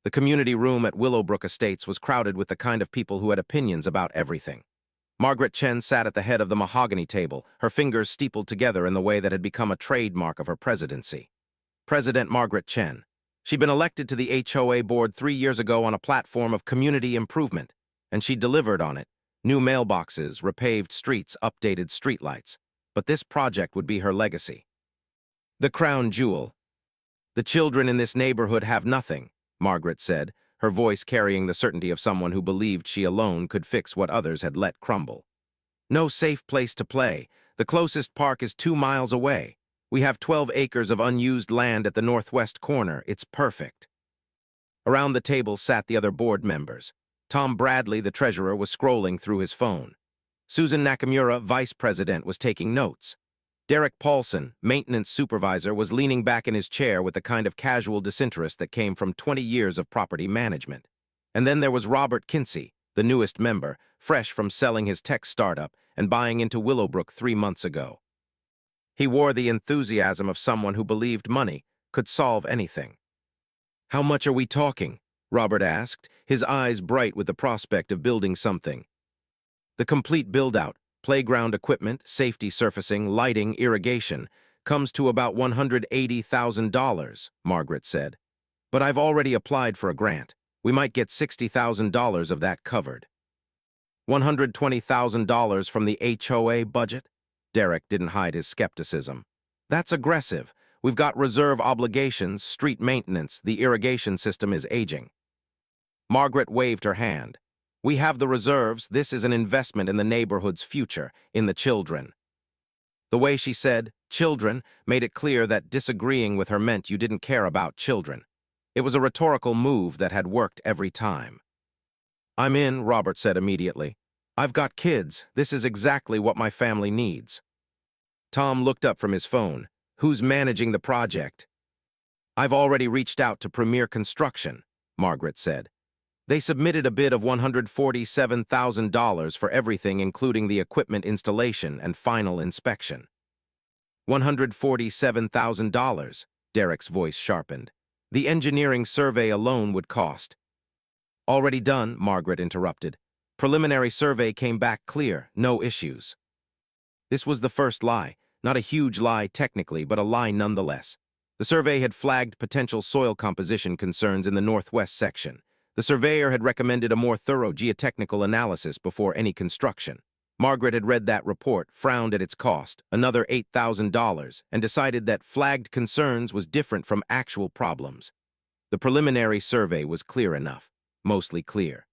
The community room at Willowbrook Estates was crowded with the kind of people who had opinions about everything. Margaret Chen sat at the head of the mahogany table, her fingers steepled together in the way that had become a trademark of her presidency. President Margaret Chen. She'd been elected to the HOA board 3 years ago on a platform of community improvement, and she delivered on it. New mailboxes, repaved streets, updated streetlights. But this project would be her legacy. The crown jewel. The children in this neighborhood have nothing, Margaret said, her voice carrying the certainty of someone who believed she alone could fix what others had let crumble. No safe place to play. The closest park is 2 miles away. We have 12 acres of unused land at the northwest corner. It's perfect. Around the table sat the other board members. Tom Bradley, the treasurer, was scrolling through his phone. Susan Nakamura, vice president, was taking notes. Derek Paulson, maintenance supervisor, was leaning back in his chair with the kind of casual disinterest that came from 20 years of property management. And then there was Robert Kinsey, the newest member, fresh from selling his tech startup and buying into Willowbrook 3 months ago. He wore the enthusiasm of someone who believed money could solve anything. "How much are we talking?" Robert asked, his eyes bright with the prospect of building something. "The complete build-out, playground equipment, safety surfacing, lighting, irrigation, comes to about $180,000, Margaret said. But I've already applied for a grant. We might get $60,000 of that covered. $120,000 from the HOA budget? Derek didn't hide his skepticism. That's aggressive. We've got reserve obligations, street maintenance, the irrigation system is aging. Margaret waved her hand. We have the reserves. This is an investment in the neighborhood's future, in the children. The way she said, children, made it clear that disagreeing with her meant you didn't care about children. It was a rhetorical move that had worked every time. I'm in, Robert said immediately. I've got kids. This is exactly what my family needs. Tom looked up from his phone. Who's managing the project? I've already reached out to Premier Construction, Margaret said. They submitted a bid of $147,000 for everything, including the equipment installation and final inspection. $147,000, Derek's voice sharpened. The engineering survey alone would cost. Already done, Margaret interrupted. Preliminary survey came back clear, no issues. This was the first lie, not a huge lie technically, but a lie nonetheless. The survey had flagged potential soil composition concerns in the northwest section. The surveyor had recommended a more thorough geotechnical analysis before any construction. Margaret had read that report, frowned at its cost, another $8,000, and decided that flagged concerns was different from actual problems. The preliminary survey was clear enough, mostly clear.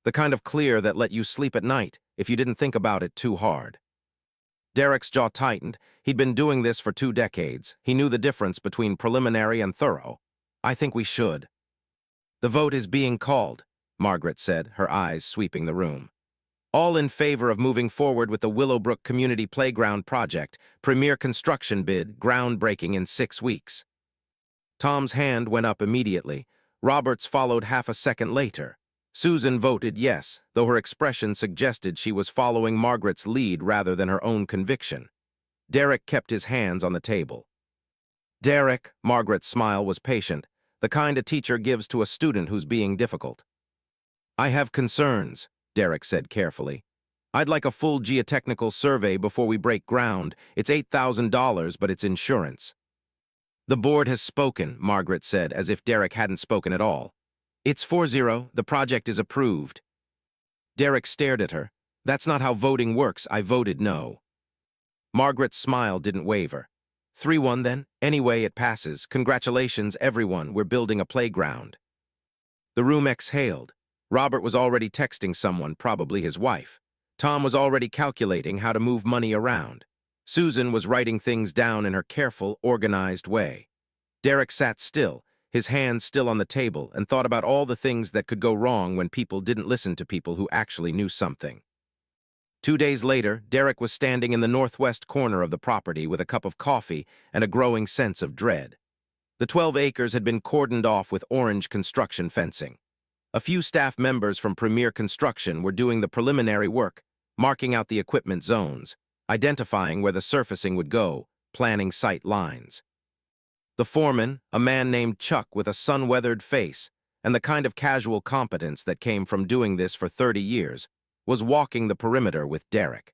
The kind of clear that let you sleep at night if you didn't think about it too hard. Derek's jaw tightened. He'd been doing this for 2 decades. He knew the difference between preliminary and thorough. I think we should. The vote is being called, Margaret said, her eyes sweeping the room. All in favor of moving forward with the Willowbrook Community Playground project, premier construction bid, groundbreaking in 6 weeks. Tom's hand went up immediately. Robert's followed half a second later. Susan voted yes, though her expression suggested she was following Margaret's lead rather than her own conviction. Derek kept his hands on the table. Derek, Margaret's smile was patient, the kind a teacher gives to a student who's being difficult. I have concerns, Derek said carefully. I'd like a full geotechnical survey before we break ground. It's $8,000, but it's insurance. The board has spoken, Margaret said, as if Derek hadn't spoken at all. It's 4-0, the project is approved. Derek stared at her. That's not how voting works, I voted no. Margaret's smile didn't waver. 3-1 then? Anyway, it passes. Congratulations, everyone, we're building a playground. The room exhaled. Robert was already texting someone, probably his wife. Tom was already calculating how to move money around. Susan was writing things down in her careful, organized way. Derek sat still, his hands still on the table, and thought about all the things that could go wrong when people didn't listen to people who actually knew something. 2 days later, Derek was standing in the northwest corner of the property with a cup of coffee and a growing sense of dread. The 12 acres had been cordoned off with orange construction fencing. A few staff members from Premier Construction were doing the preliminary work, marking out the equipment zones, identifying where the surfacing would go, planning sight lines. The foreman, a man named Chuck with a sun-weathered face, and the kind of casual competence that came from doing this for 30 years, was walking the perimeter with Derek.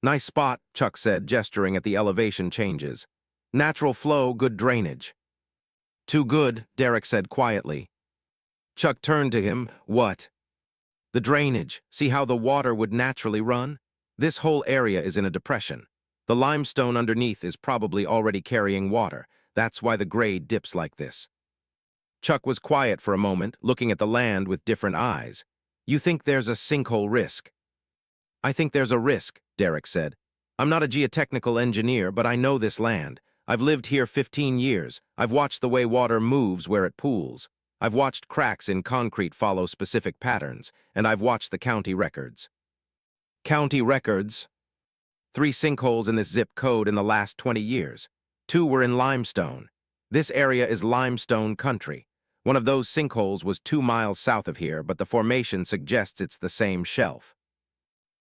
"Nice spot," Chuck said, gesturing at the elevation changes. "Natural flow, good drainage." "Too good," Derek said quietly. Chuck turned to him. "What?" "The drainage. See how the water would naturally run? This whole area is in a depression. The limestone underneath is probably already carrying water. That's why the grade dips like this." Chuck was quiet for a moment, looking at the land with different eyes. "You think there's a sinkhole risk?" "I think there's a risk," Derek said. "I'm not a geotechnical engineer, but I know this land. I've lived here 15 years. I've watched the way water moves where it pools. I've watched cracks in concrete follow specific patterns, and I've watched the county records." "County records?" 3 sinkholes in this zip code in the last 20 years. 2 were in limestone. This area is limestone country. One of those sinkholes was 2 miles south of here, but the formation suggests it's the same shelf.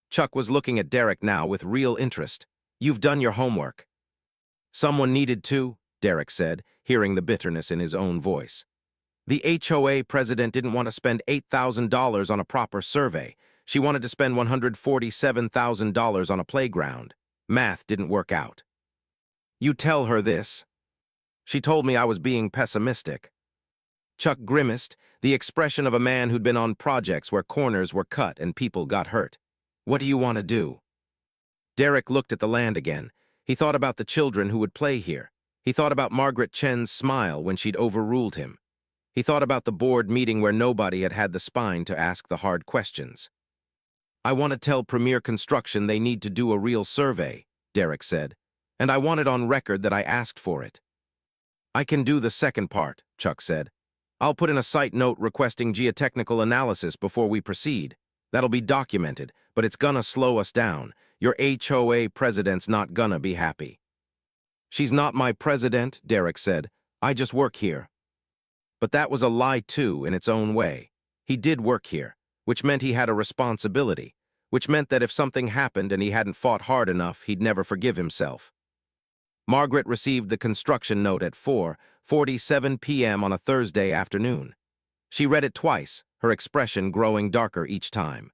Chuck was looking at Derek now with real interest. "You've done your homework." "Someone needed to," Derek said, hearing the bitterness in his own voice. "The HOA president didn't want to spend $8,000 on a proper survey. She wanted to spend $147,000 on a playground. Math didn't work out." "You tell her this." "She told me I was being pessimistic." Chuck grimaced, the expression of a man who'd been on projects where corners were cut and people got hurt. "What do you want to do?" Derek looked at the land again. He thought about the children who would play here. He thought about Margaret Chen's smile when she'd overruled him. He thought about the board meeting where nobody had had the spine to ask the hard questions. "I want to tell Premier Construction they need to do a real survey," Derek said, "and I want it on record that I asked for it." "I can do the second part," Chuck said. "I'll put in a site note requesting geotechnical analysis before we proceed. That'll be documented, but it's gonna slow us down. Your HOA president's not gonna be happy." "She's not my president," Derek said. "I just work here." But that was a lie too, in its own way. He did work here, which meant he had a responsibility, which meant that if something happened and he hadn't fought hard enough, he'd never forgive himself. Margaret received the construction note at 4:47 p.m. on a Thursday afternoon. She read it twice, her expression growing darker each time.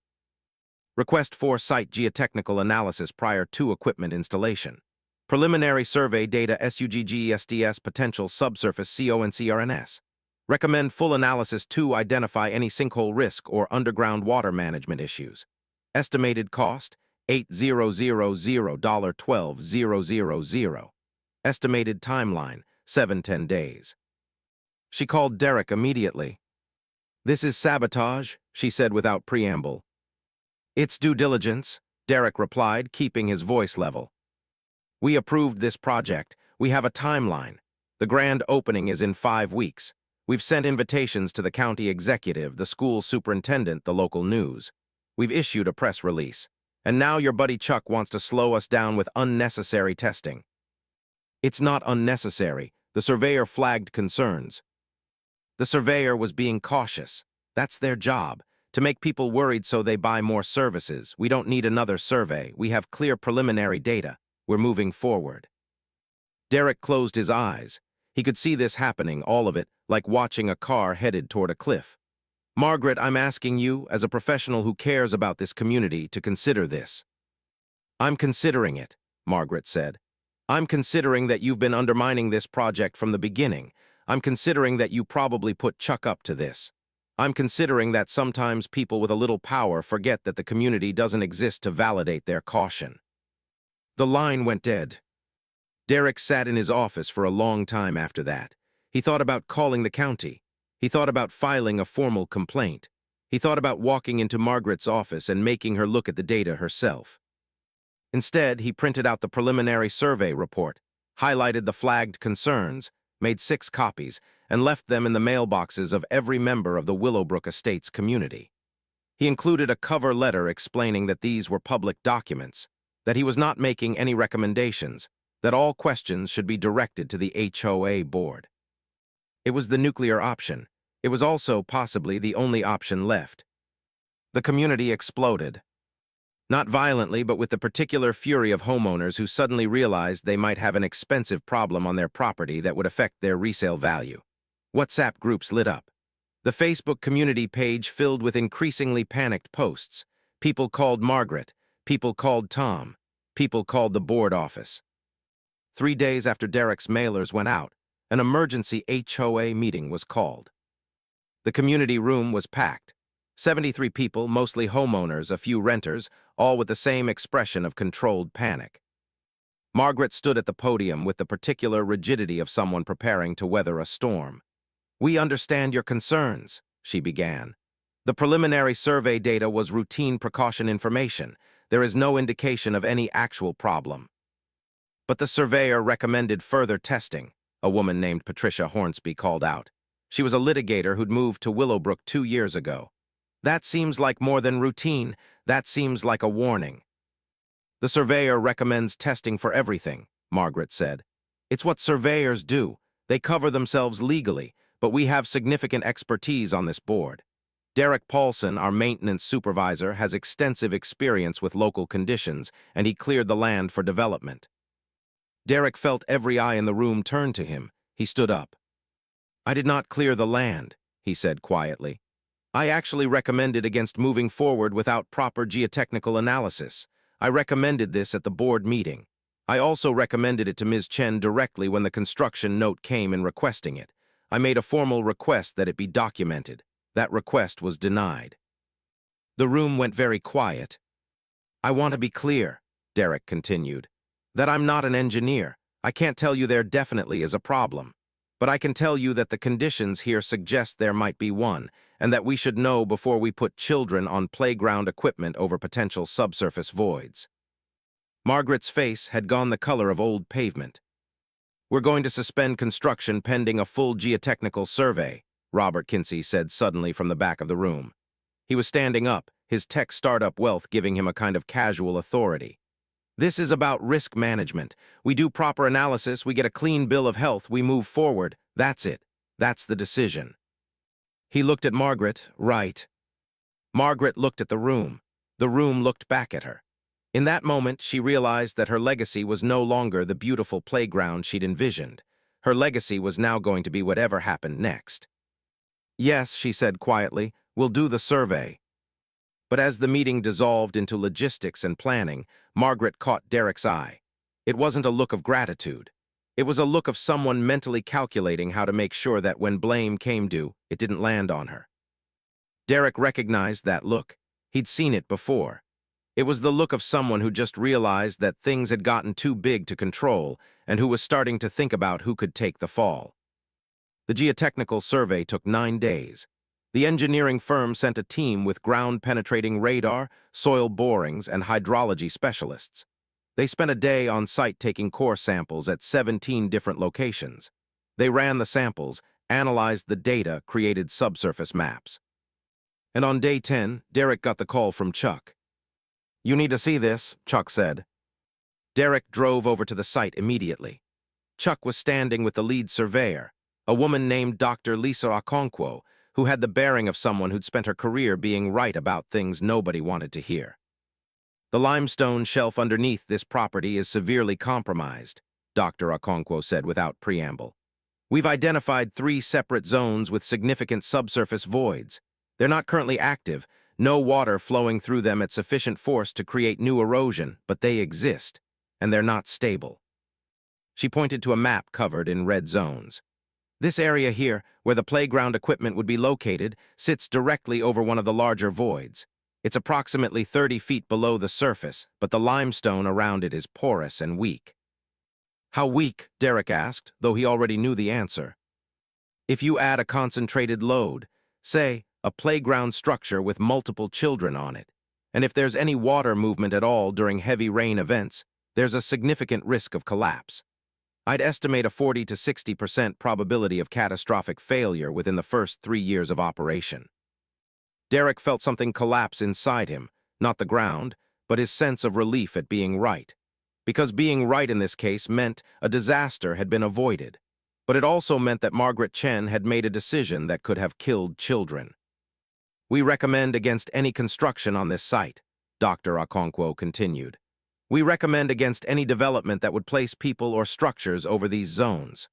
"Request for site geotechnical analysis prior to equipment installation. Preliminary survey data SUGGESDS potential subsurface CONCRNS. Recommend full analysis to identify any sinkhole risk or underground water management issues. Estimated cost, $8,000.12,000. Estimated timeline, 7-10 days. She called Derek immediately. "This is sabotage," she said without preamble. "It's due diligence," Derek replied, keeping his voice level. "We approved this project. We have a timeline. The grand opening is in 5 weeks. We've sent invitations to the county executive, the school superintendent, the local news. We've issued a press release. And now your buddy Chuck wants to slow us down with unnecessary testing." "It's not unnecessary," the surveyor flagged concerns. The surveyor was being cautious. That's their job, to make people worried so they buy more services. "We don't need another survey. We have clear preliminary data. We're moving forward." Derek closed his eyes. He could see this happening, all of it, like watching a car headed toward a cliff. "Margaret, I'm asking you, as a professional who cares about this community, to consider this." "I'm considering it," Margaret said. "I'm considering that you've been undermining this project from the beginning. I'm considering that you probably put Chuck up to this. I'm considering that sometimes people with a little power forget that the community doesn't exist to validate their caution." The line went dead. Derek sat in his office for a long time after that. He thought about calling the county. He thought about filing a formal complaint. He thought about walking into Margaret's office and making her look at the data herself. Instead, he printed out the preliminary survey report, highlighted the flagged concerns, made 6 copies, and left them in the mailboxes of every member of the Willowbrook Estates community. He included a cover letter explaining that these were public documents, that he was not making any recommendations, that all questions should be directed to the HOA board. It was the nuclear option. It was also possibly the only option left. The community exploded. Not violently, but with the particular fury of homeowners who suddenly realized they might have an expensive problem on their property that would affect their resale value. WhatsApp groups lit up. The Facebook community page filled with increasingly panicked posts. People called Margaret. People called Tom. People called the board office. 3 days after Derek's mailers went out, an emergency HOA meeting was called. The community room was packed. 73 people, mostly homeowners, a few renters, all with the same expression of controlled panic. Margaret stood at the podium with the particular rigidity of someone preparing to weather a storm. "We understand your concerns," she began. "The preliminary survey data was routine precaution information. There is no indication of any actual problem." "But the surveyor recommended further testing," a woman named Patricia Hornsby called out. She was a litigator who'd moved to Willowbrook 2 years ago. "That seems like more than routine. That seems like a warning." "The surveyor recommends testing for everything," Margaret said. "It's what surveyors do. They cover themselves legally, but we have significant expertise on this board. Derek Paulson, our maintenance supervisor, has extensive experience with local conditions, and he cleared the land for development." Derek felt every eye in the room turn to him. He stood up. "I did not clear the land," he said quietly. "I actually recommended against moving forward without proper geotechnical analysis. I recommended this at the board meeting. I also recommended it to Ms. Chen directly when the construction note came in requesting it. I made a formal request that it be documented. That request was denied." The room went very quiet. "I want to be clear," Derek continued, "that I'm not an engineer. I can't tell you there definitely is a problem. But I can tell you that the conditions here suggest there might be one, and that we should know before we put children on playground equipment over potential subsurface voids." Margaret's face had gone the color of old pavement. "We're going to suspend construction pending a full geotechnical survey," Robert Kinsey said suddenly from the back of the room. He was standing up, his tech startup wealth giving him a kind of casual authority. "This is about risk management. We do proper analysis, we get a clean bill of health, we move forward. That's it. That's the decision." He looked at Margaret. "Right." Margaret looked at the room. The room looked back at her. In that moment, she realized that her legacy was no longer the beautiful playground she'd envisioned. Her legacy was now going to be whatever happened next. "Yes," she said quietly, "we'll do the survey." But as the meeting dissolved into logistics and planning, Margaret caught Derek's eye. It wasn't a look of gratitude. It was a look of someone mentally calculating how to make sure that when blame came due, it didn't land on her. Derek recognized that look. He'd seen it before. It was the look of someone who just realized that things had gotten too big to control and who was starting to think about who could take the fall. The geotechnical survey took 9 days. The engineering firm sent a team with ground-penetrating radar, soil borings, and hydrology specialists. They spent a day on site taking core samples at 17 different locations. They ran the samples, analyzed the data, created subsurface maps. And on day 10, Derek got the call from Chuck. "You need to see this," Chuck said. Derek drove over to the site immediately. Chuck was standing with the lead surveyor, a woman named Dr. Lisa Okonkwo, who had the bearing of someone who'd spent her career being right about things nobody wanted to hear. "The limestone shelf underneath this property is severely compromised," Dr. Okonkwo said without preamble. "We've identified 3 separate zones with significant subsurface voids. They're not currently active, no water flowing through them at sufficient force to create new erosion, but they exist, and they're not stable." She pointed to a map covered in red zones. "This area here, where the playground equipment would be located, sits directly over one of the larger voids. It's approximately 30 feet below the surface, but the limestone around it is porous and weak." "How weak?" Derek asked, though he already knew the answer. "If you add a concentrated load, say, a playground structure with multiple children on it, and if there's any water movement at all during heavy rain events, there's a significant risk of collapse. I'd estimate a 40 to 60% probability of catastrophic failure within the first 3 years of operation." Derek felt something collapse inside him, not the ground, but his sense of relief at being right. Because being right in this case meant a disaster had been avoided. But it also meant that Margaret Chen had made a decision that could have killed children. "We recommend against any construction on this site," Dr. Okonkwo continued. "We recommend against any development that would place people or structures over these zones."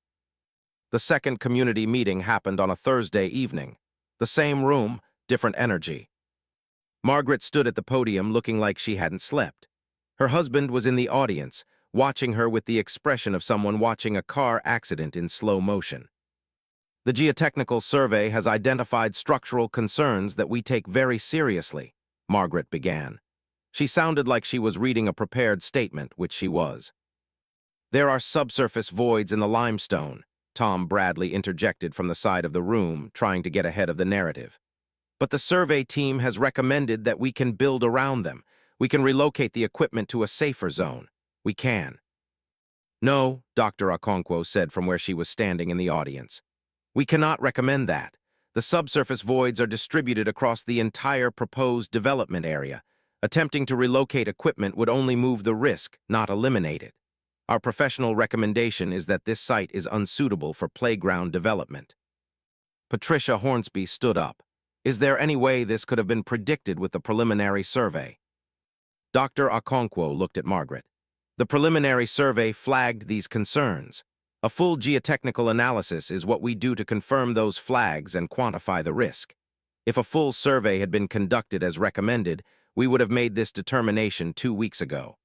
The second community meeting happened on a Thursday evening. The same room, different energy. Margaret stood at the podium looking like she hadn't slept. Her husband was in the audience, watching her with the expression of someone watching a car accident in slow motion. The geotechnical survey has identified structural concerns that we take very seriously, Margaret began. She sounded like she was reading a prepared statement, which she was. There are subsurface voids in the limestone, Tom Bradley interjected from the side of the room, trying to get ahead of the narrative. But the survey team has recommended that we can build around them. We can relocate the equipment to a safer zone. We can. No, Dr. Okonkwo said from where she was standing in the audience. We cannot recommend that. The subsurface voids are distributed across the entire proposed development area. Attempting to relocate equipment would only move the risk, not eliminate it. Our professional recommendation is that this site is unsuitable for playground development. Patricia Hornsby stood up. Is there any way this could have been predicted with the preliminary survey? Dr. Okonkwo looked at Margaret. The preliminary survey flagged these concerns. A full geotechnical analysis is what we do to confirm those flags and quantify the risk. If a full survey had been conducted as recommended, we would have made this determination 2 weeks ago.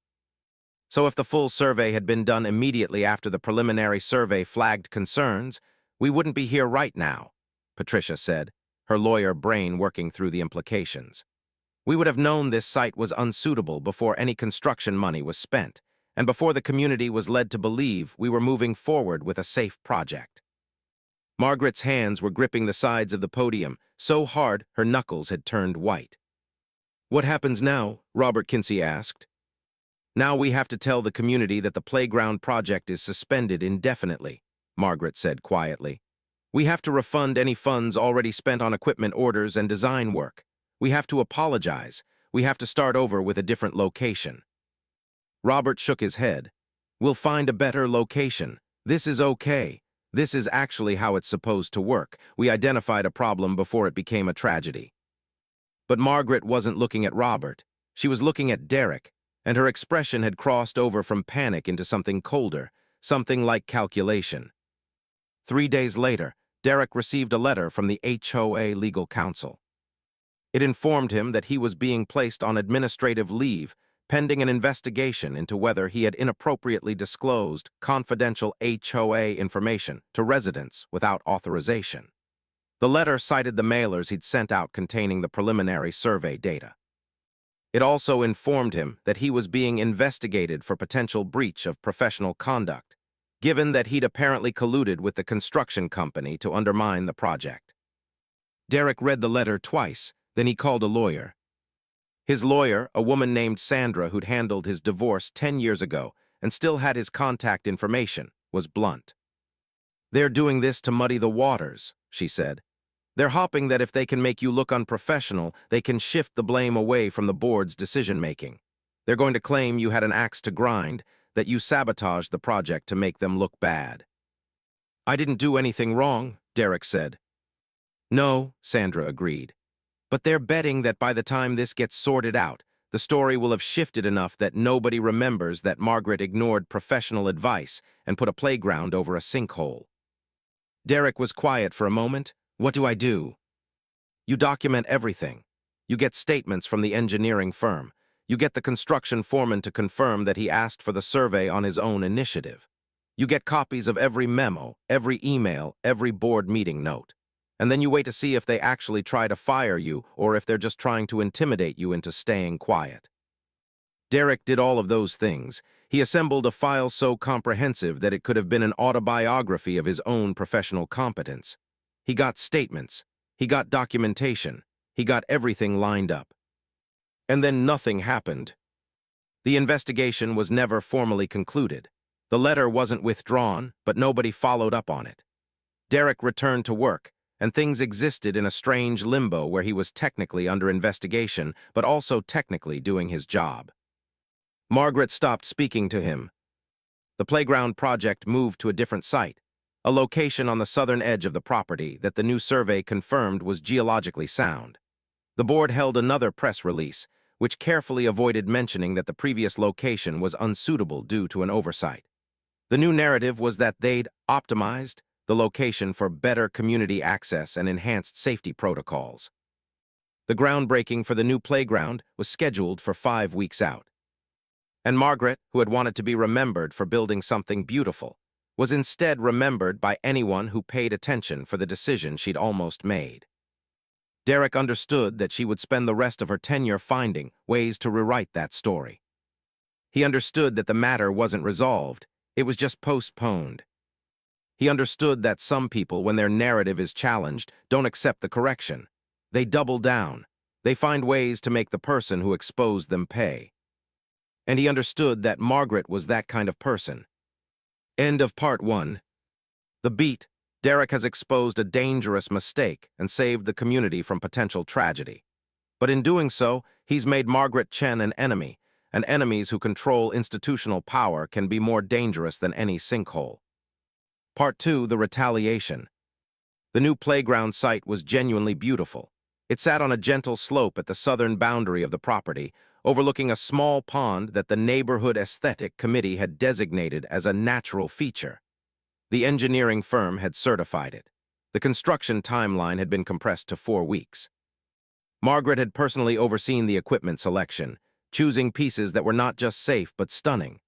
So if the full survey had been done immediately after the preliminary survey flagged concerns, we wouldn't be here right now, Patricia said, her lawyer brain working through the implications. We would have known this site was unsuitable before any construction money was spent, and before the community was led to believe we were moving forward with a safe project. Margaret's hands were gripping the sides of the podium so hard her knuckles had turned white. What happens now? Robert Kinsey asked. Now we have to tell the community that the playground project is suspended indefinitely, Margaret said quietly. We have to refund any funds already spent on equipment orders and design work. We have to apologize. We have to start over with a different location. Robert shook his head. We'll find a better location. This is okay. This is actually how it's supposed to work. We identified a problem before it became a tragedy. But Margaret wasn't looking at Robert. She was looking at Derek, and her expression had crossed over from panic into something colder, something like calculation. 3 days later, Derek received a letter from the HOA legal counsel. It informed him that he was being placed on administrative leave pending an investigation into whether he had inappropriately disclosed confidential HOA information to residents without authorization. The letter cited the mailers he'd sent out containing the preliminary survey data. It also informed him that he was being investigated for potential breach of professional conduct, given that he'd apparently colluded with the construction company to undermine the project. Derek read the letter twice, then he called a lawyer. His lawyer, a woman named Sandra who'd handled his divorce 10 years ago and still had his contact information, was blunt. They're doing this to muddy the waters, she said. They're hoping that if they can make you look unprofessional, they can shift the blame away from the board's decision-making. They're going to claim you had an axe to grind, that you sabotaged the project to make them look bad. I didn't do anything wrong, Derek said. No, Sandra agreed. But they're betting that by the time this gets sorted out, the story will have shifted enough that nobody remembers that Margaret ignored professional advice and put a playground over a sinkhole. Derek was quiet for a moment. What do I do? You document everything. You get statements from the engineering firm. You get the construction foreman to confirm that he asked for the survey on his own initiative. You get copies of every memo, every email, every board meeting note. And then you wait to see if they actually try to fire you or if they're just trying to intimidate you into staying quiet. Derek did all of those things. He assembled a file so comprehensive that it could have been an autobiography of his own professional competence. He got statements. He got documentation. He got everything lined up. And then nothing happened. The investigation was never formally concluded. The letter wasn't withdrawn, but nobody followed up on it. Derek returned to work, and things existed in a strange limbo where he was technically under investigation, but also technically doing his job. Margaret stopped speaking to him. The playground project moved to a different site, a location on the southern edge of the property that the new survey confirmed was geologically sound. The board held another press release, which carefully avoided mentioning that the previous location was unsuitable due to an oversight. The new narrative was that they'd optimized, the location for better community access and enhanced safety protocols. The groundbreaking for the new playground was scheduled for 5 weeks out. And Margaret, who had wanted to be remembered for building something beautiful, was instead remembered by anyone who paid attention for the decision she'd almost made. Derek understood that she would spend the rest of her tenure finding ways to rewrite that story. He understood that the matter wasn't resolved, it was just postponed. He understood that some people, when their narrative is challenged, don't accept the correction. They double down. They find ways to make the person who exposed them pay. And he understood that Margaret was that kind of person. End of part 1. The beat. Derek has exposed a dangerous mistake and saved the community from potential tragedy. But in doing so, he's made Margaret Chen an enemy, and enemies who control institutional power can be more dangerous than any sinkhole. Part 2. The retaliation. The new playground site was genuinely beautiful. It sat on a gentle slope at the southern boundary of the property, overlooking a small pond that the Neighborhood Aesthetic Committee had designated as a natural feature. The engineering firm had certified it. The construction timeline had been compressed to 4 weeks. Margaret had personally overseen the equipment selection, choosing pieces that were not just safe but stunning.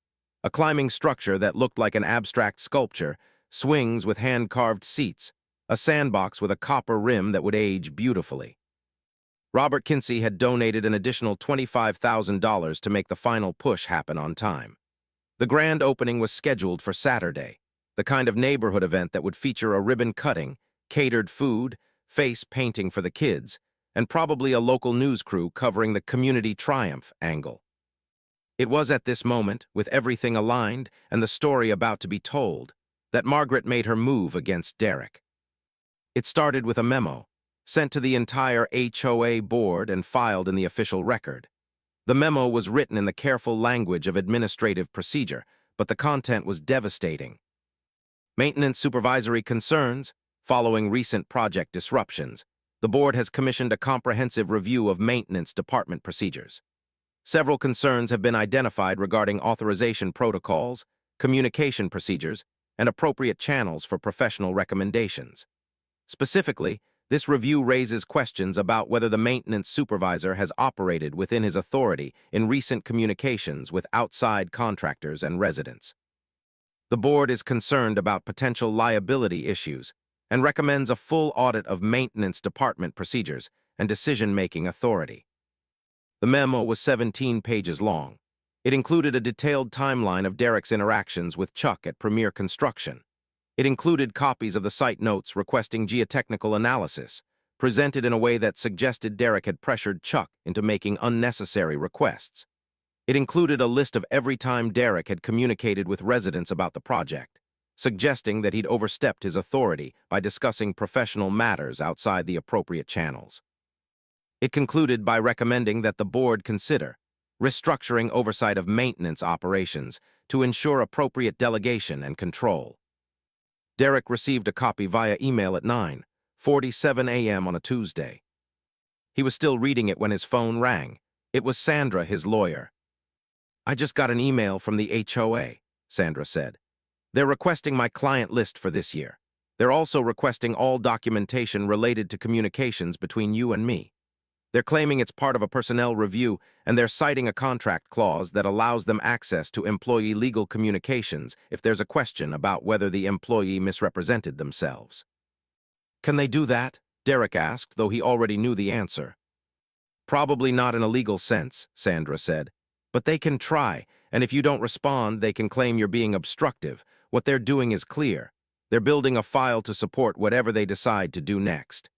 A climbing structure that looked like an abstract sculpture, swings with hand-carved seats, a sandbox with a copper rim that would age beautifully. Robert Kinsey had donated an additional $25,000 to make the final push happen on time. The grand opening was scheduled for Saturday, the kind of neighborhood event that would feature a ribbon cutting, catered food, face painting for the kids, and probably a local news crew covering the community triumph angle. It was at this moment, with everything aligned and the story about to be told, that Margaret made her move against Derek. It started with a memo, sent to the entire HOA board and filed in the official record. The memo was written in the careful language of administrative procedure, but the content was devastating. Maintenance supervisory concerns. Following recent project disruptions, the board has commissioned a comprehensive review of maintenance department procedures. Several concerns have been identified regarding authorization protocols, communication procedures, and appropriate channels for professional recommendations. Specifically, this review raises questions about whether the maintenance supervisor has operated within his authority in recent communications with outside contractors and residents. The board is concerned about potential liability issues and recommends a full audit of maintenance department procedures and decision-making authority. The memo was 17 pages long. It included a detailed timeline of Derek's interactions with Chuck at Premier Construction. It included copies of the site notes requesting geotechnical analysis, presented in a way that suggested Derek had pressured Chuck into making unnecessary requests. It included a list of every time Derek had communicated with residents about the project, suggesting that he'd overstepped his authority by discussing professional matters outside the appropriate channels. It concluded by recommending that the board consider restructuring oversight of maintenance operations to ensure appropriate delegation and control. Derek received a copy via email at 9:47 a.m. on a Tuesday. He was still reading it when his phone rang. It was Sandra, his lawyer. "I just got an email from the HOA," Sandra said. "They're requesting my client list for this year. They're also requesting all documentation related to communications between you and me. They're claiming it's part of a personnel review, and they're citing a contract clause that allows them access to employee legal communications if there's a question about whether the employee misrepresented themselves." "Can they do that?" Derek asked, though he already knew the answer. "Probably not in a legal sense," Sandra said. "But they can try, and if you don't respond, they can claim you're being obstructive. What they're doing is clear. They're building a file to support whatever they decide to do next."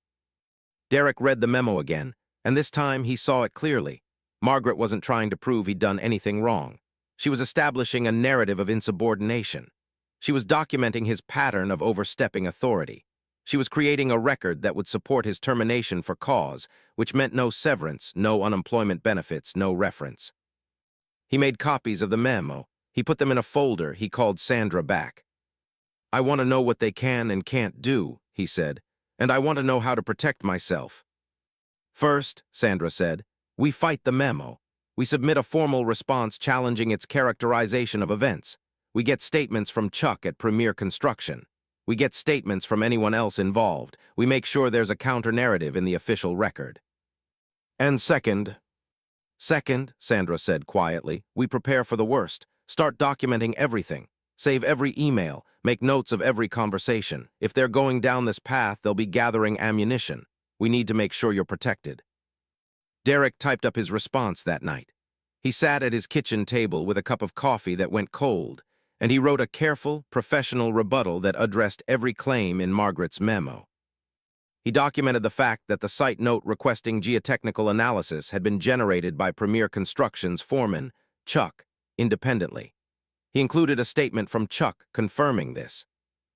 Derek read the memo again, and this time he saw it clearly. Margaret wasn't trying to prove he'd done anything wrong. She was establishing a narrative of insubordination. She was documenting his pattern of overstepping authority. She was creating a record that would support his termination for cause, which meant no severance, no unemployment benefits, no reference. He made copies of the memo. He put them in a folder. He called Sandra back. "I want to know what they can and can't do," he said, "and I want to know how to protect myself." "First," Sandra said, "we fight the memo. We submit a formal response challenging its characterization of events. We get statements from Chuck at Premier Construction. We get statements from anyone else involved. We make sure there's a counter-narrative in the official record. And second, Sandra said quietly, we prepare for the worst. Start documenting everything. Save every email. Make notes of every conversation. If they're going down this path, they'll be gathering ammunition. We need to make sure you're protected. Derek typed up his response that night. He sat at his kitchen table with a cup of coffee that went cold, and he wrote a careful, professional rebuttal that addressed every claim in Margaret's memo. He documented the fact that the site note requesting geotechnical analysis had been generated by Premier Construction's foreman, Chuck, independently. He included a statement from Chuck confirming this.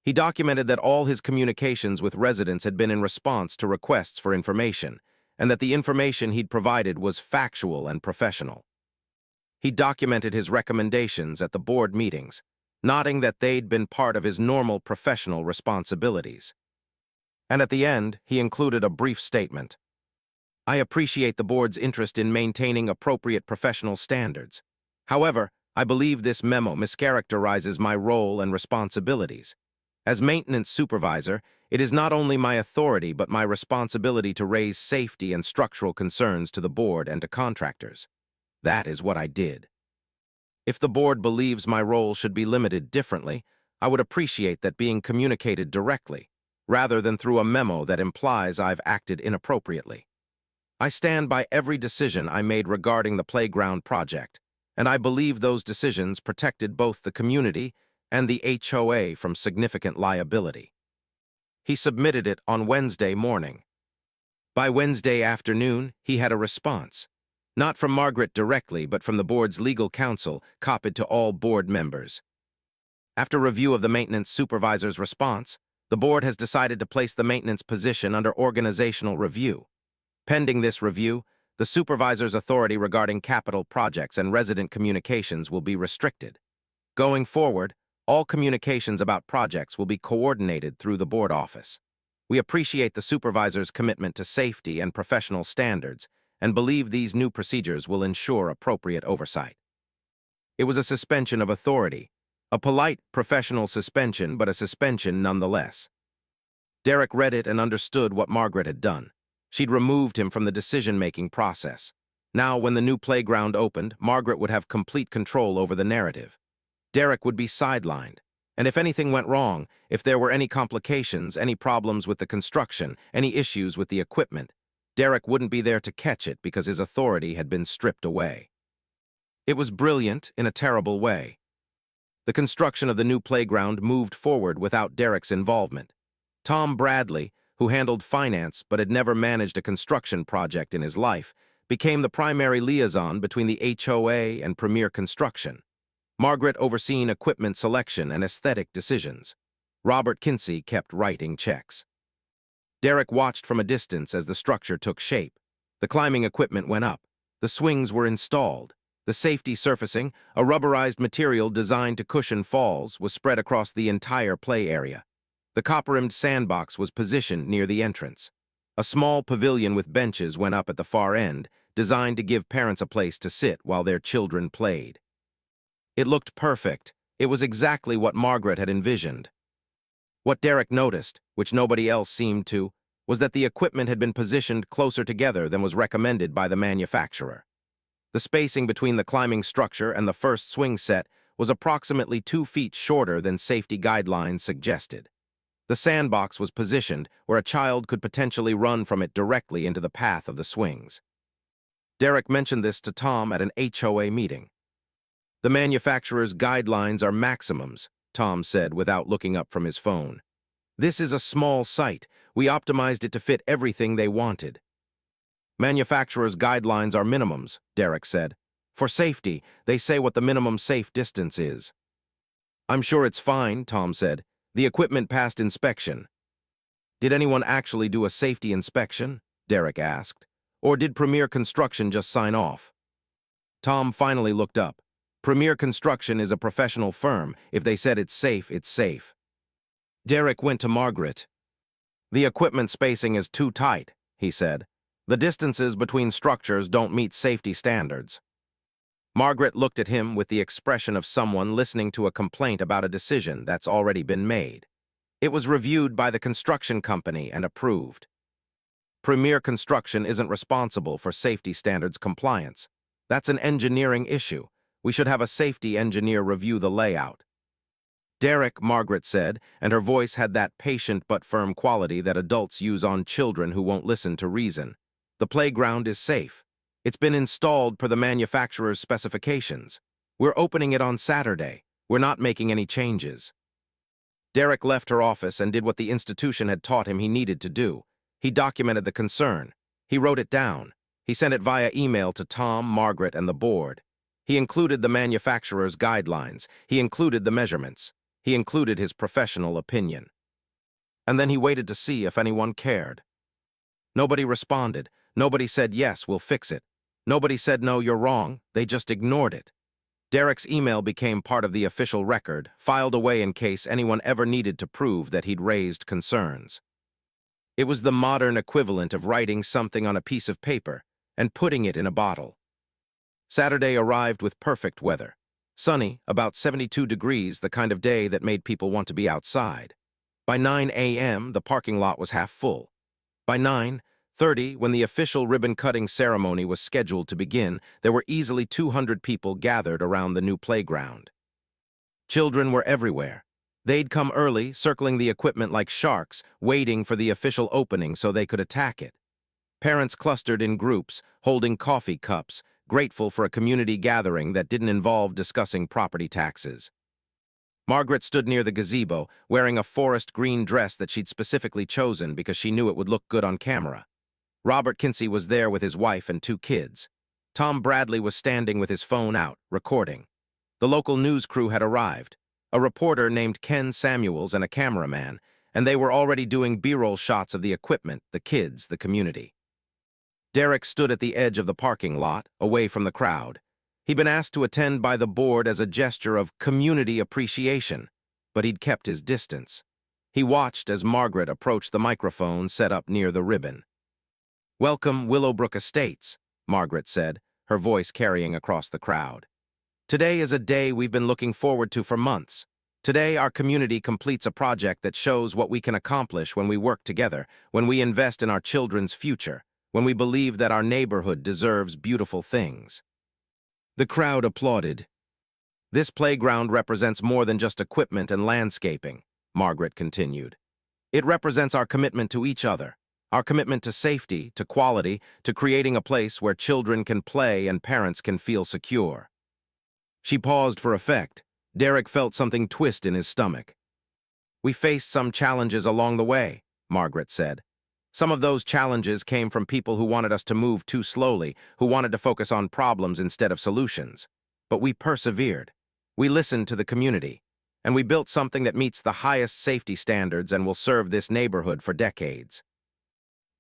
He documented that all his communications with residents had been in response to requests for information, and that the information he'd provided was factual and professional. He documented his recommendations at the board meetings, noting that they'd been part of his normal professional responsibilities. And at the end, he included a brief statement. I appreciate the board's interest in maintaining appropriate professional standards. However, I believe this memo mischaracterizes my role and responsibilities. As maintenance supervisor, it is not only my authority but my responsibility to raise safety and structural concerns to the board and to contractors. That is what I did. If the board believes my role should be limited differently, I would appreciate that being communicated directly, rather than through a memo that implies I've acted inappropriately. I stand by every decision I made regarding the playground project, and I believe those decisions protected both the community and the HOA from significant liability. He submitted it on Wednesday morning. By Wednesday afternoon, he had a response. Not from Margaret directly, but from the board's legal counsel, copied to all board members. After review of the maintenance supervisor's response, the board has decided to place the maintenance position under organizational review. Pending this review, the supervisor's authority regarding capital projects and resident communications will be restricted. Going forward, all communications about projects will be coordinated through the board office. We appreciate the supervisor's commitment to safety and professional standards and believe these new procedures will ensure appropriate oversight. It was a suspension of authority, a polite, professional suspension, but a suspension nonetheless. Derek read it and understood what Margaret had done. She'd removed him from the decision-making process. Now, when the new playground opened, Margaret would have complete control over the narrative. Derek would be sidelined, and if anything went wrong, if there were any complications, any problems with the construction, any issues with the equipment, Derek wouldn't be there to catch it because his authority had been stripped away. It was brilliant in a terrible way. The construction of the new playground moved forward without Derek's involvement. Tom Bradley, who handled finance but had never managed a construction project in his life, became the primary liaison between the HOA and Premier Construction. Margaret overseeing equipment selection and aesthetic decisions. Robert Kinsey kept writing checks. Derek watched from a distance as the structure took shape. The climbing equipment went up. The swings were installed. The safety surfacing, a rubberized material designed to cushion falls, was spread across the entire play area. The copper-rimmed sandbox was positioned near the entrance. A small pavilion with benches went up at the far end, designed to give parents a place to sit while their children played. It looked perfect. It was exactly what Margaret had envisioned. What Derek noticed, which nobody else seemed to, was that the equipment had been positioned closer together than was recommended by the manufacturer. The spacing between the climbing structure and the first swing set was approximately 2 feet shorter than safety guidelines suggested. The sandbox was positioned where a child could potentially run from it directly into the path of the swings. Derek mentioned this to Tom at an HOA meeting. The manufacturer's guidelines are maximums, Tom said without looking up from his phone. This is a small site. We optimized it to fit everything they wanted. Manufacturer's guidelines are minimums, Derek said. For safety, they say what the minimum safe distance is. I'm sure it's fine, Tom said. The equipment passed inspection. Did anyone actually do a safety inspection? Derek asked. Or did Premier Construction just sign off? Tom finally looked up. Premier Construction is a professional firm. If they said it's safe, it's safe. Derek went to Margaret. The equipment spacing is too tight, he said. The distances between structures don't meet safety standards. Margaret looked at him with the expression of someone listening to a complaint about a decision that's already been made. It was reviewed by the construction company and approved. Premier Construction isn't responsible for safety standards compliance. That's an engineering issue. We should have a safety engineer review the layout. Derek, Margaret said, and her voice had that patient but firm quality that adults use on children who won't listen to reason. The playground is safe. It's been installed per the manufacturer's specifications. We're opening it on Saturday. We're not making any changes. Derek left her office and did what the institution had taught him he needed to do. He documented the concern. He wrote it down. He sent it via email to Tom, Margaret, and the board. He included the manufacturer's guidelines. He included the measurements. He included his professional opinion. And then he waited to see if anyone cared. Nobody responded. Nobody said, yes, we'll fix it. Nobody said, no, you're wrong. They just ignored it. Derek's email became part of the official record, filed away in case anyone ever needed to prove that he'd raised concerns. It was the modern equivalent of writing something on a piece of paper and putting it in a bottle. Saturday arrived with perfect weather. Sunny, about 72 degrees, the kind of day that made people want to be outside. By 9 a.m., the parking lot was half full. By 9:30, when the official ribbon-cutting ceremony was scheduled to begin, there were easily 200 people gathered around the new playground. Children were everywhere. They'd come early, circling the equipment like sharks, waiting for the official opening so they could attack it. Parents clustered in groups, holding coffee cups, grateful for a community gathering that didn't involve discussing property taxes. Margaret stood near the gazebo, wearing a forest green dress that she'd specifically chosen because she knew it would look good on camera. Robert Kinsey was there with his wife and 2 kids. Tom Bradley was standing with his phone out, recording. The local news crew had arrived, a reporter named Ken Samuels and a cameraman, and they were already doing B-roll shots of the equipment, the kids, the community. Derek stood at the edge of the parking lot, away from the crowd. He'd been asked to attend by the board as a gesture of community appreciation, but he'd kept his distance. He watched as Margaret approached the microphone set up near the ribbon. "Welcome, Willowbrook Estates," Margaret said, her voice carrying across the crowd. "Today is a day we've been looking forward to for months. Today, our community completes a project that shows what we can accomplish when we work together, when we invest in our children's future, when we believe that our neighborhood deserves beautiful things." The crowd applauded. "This playground represents more than just equipment and landscaping," Margaret continued. "It represents our commitment to each other, our commitment to safety, to quality, to creating a place where children can play and parents can feel secure." She paused for effect. Derek felt something twist in his stomach. "We faced some challenges along the way," Margaret said. "Some of those challenges came from people who wanted us to move too slowly, who wanted to focus on problems instead of solutions. But we persevered. We listened to the community. And we built something that meets the highest safety standards and will serve this neighborhood for decades."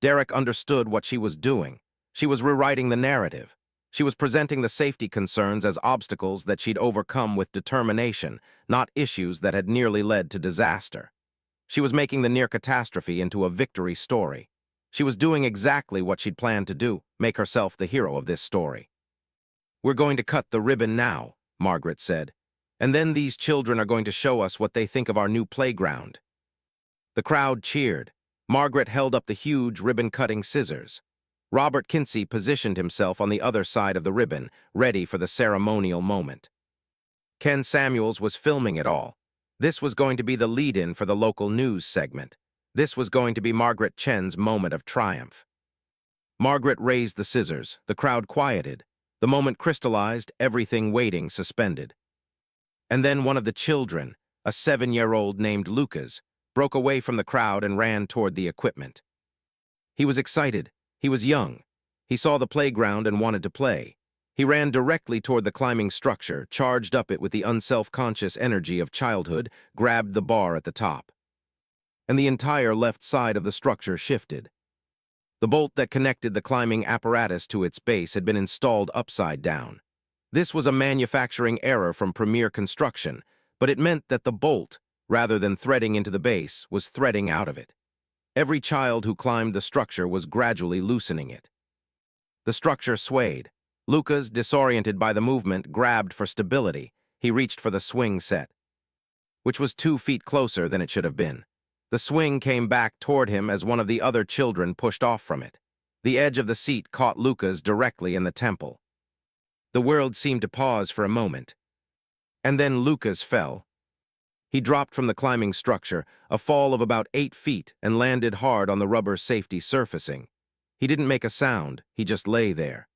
Derek understood what she was doing. She was rewriting the narrative. She was presenting the safety concerns as obstacles that she'd overcome with determination, not issues that had nearly led to disaster. She was making the near catastrophe into a victory story. She was doing exactly what she'd planned to do, make herself the hero of this story. "We're going to cut the ribbon now," Margaret said. "And then these children are going to show us what they think of our new playground." The crowd cheered. Margaret held up the huge ribbon-cutting scissors. Robert Kinsey positioned himself on the other side of the ribbon, ready for the ceremonial moment. Ken Samuels was filming it all. This was going to be the lead-in for the local news segment. This was going to be Margaret Chen's moment of triumph. Margaret raised the scissors. The crowd quieted. The moment crystallized, everything waiting suspended. And then one of the children, a 7-year-old named Lucas, broke away from the crowd and ran toward the equipment. He was excited. He was young. He saw the playground and wanted to play. He ran directly toward the climbing structure, charged up it with the unself-conscious energy of childhood, grabbed the bar at the top. And the entire left side of the structure shifted. The bolt that connected the climbing apparatus to its base had been installed upside down. This was a manufacturing error from Premier Construction, but it meant that the bolt, rather than threading into the base, was threading out of it. Every child who climbed the structure was gradually loosening it. The structure swayed. Lucas, disoriented by the movement, grabbed for stability. He reached for the swing set, which was 2 feet closer than it should have been. The swing came back toward him as one of the other children pushed off from it. The edge of the seat caught Lucas directly in the temple. The world seemed to pause for a moment. And then Lucas fell. He dropped from the climbing structure, a fall of about 8 feet, and landed hard on the rubber safety surfacing. He didn't make a sound, he just lay there.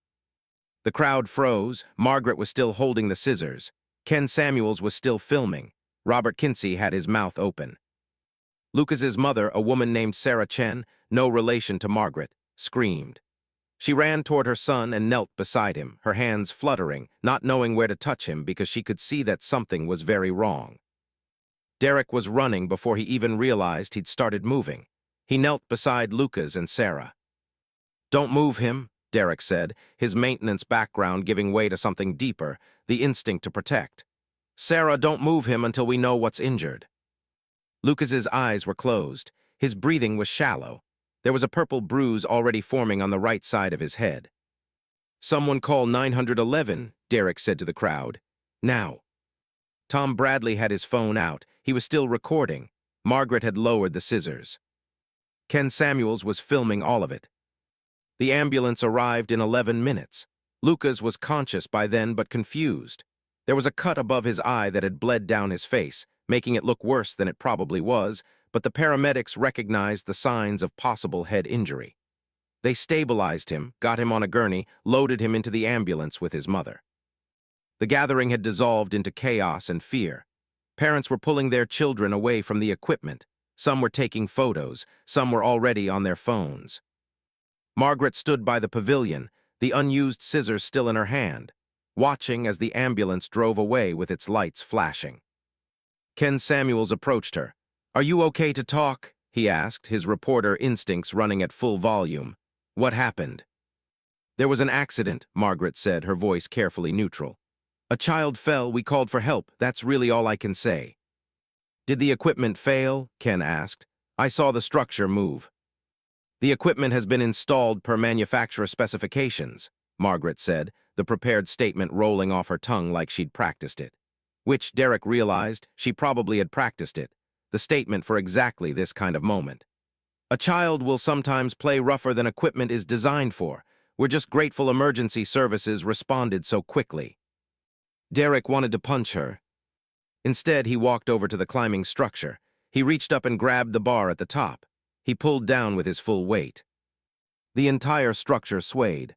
The crowd froze. Margaret was still holding the scissors. Ken Samuels was still filming. Robert Kinsey had his mouth open. Lucas's mother, a woman named Sarah Chen, no relation to Margaret, screamed. She ran toward her son and knelt beside him, her hands fluttering, not knowing where to touch him because she could see that something was very wrong. Derek was running before he even realized he'd started moving. He knelt beside Lucas and Sarah. "Don't move him," Derek said, his maintenance background giving way to something deeper, the instinct to protect. "Sarah, don't move him until we know what's injured." Lucas's eyes were closed. His breathing was shallow. There was a purple bruise already forming on the right side of his head. "Someone call 911, Derek said to the crowd. "Now." Tom Bradley had his phone out. He was still recording. Margaret had lowered the scissors. Ken Samuels was filming all of it. The ambulance arrived in 11 minutes. Lucas was conscious by then but confused. There was a cut above his eye that had bled down his face, making it look worse than it probably was, but the paramedics recognized the signs of possible head injury. They stabilized him, got him on a gurney, loaded him into the ambulance with his mother. The gathering had dissolved into chaos and fear. Parents were pulling their children away from the equipment. Some were taking photos, some were already on their phones. Margaret stood by the pavilion, the unused scissors still in her hand, watching as the ambulance drove away with its lights flashing. Ken Samuels approached her. "Are you okay to talk?" he asked, his reporter instincts running at full volume. "What happened?" "There was an accident," Margaret said, her voice carefully neutral. "A child fell, we called for help, that's really all I can say." "Did the equipment fail?" Ken asked. "I saw the structure move." "The equipment has been installed per manufacturer specifications," Margaret said, the prepared statement rolling off her tongue like she'd practiced it. Which, Derek realized, she probably had practiced it, the statement for exactly this kind of moment. "A child will sometimes play rougher than equipment is designed for. We're just grateful emergency services responded so quickly." Derek wanted to punch her. Instead, he walked over to the climbing structure. He reached up and grabbed the bar at the top. He pulled down with his full weight. The entire structure swayed.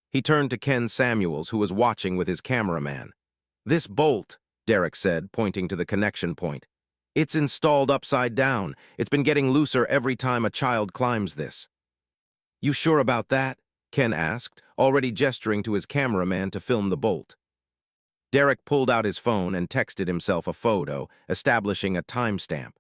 He turned to Ken Samuels, who was watching with his cameraman. "This bolt," Derek said, pointing to the connection point. "It's installed upside down. It's been getting looser every time a child climbs this." "You sure about that?" Ken asked, already gesturing to his cameraman to film the bolt. Derek pulled out his phone and texted himself a photo, establishing a timestamp.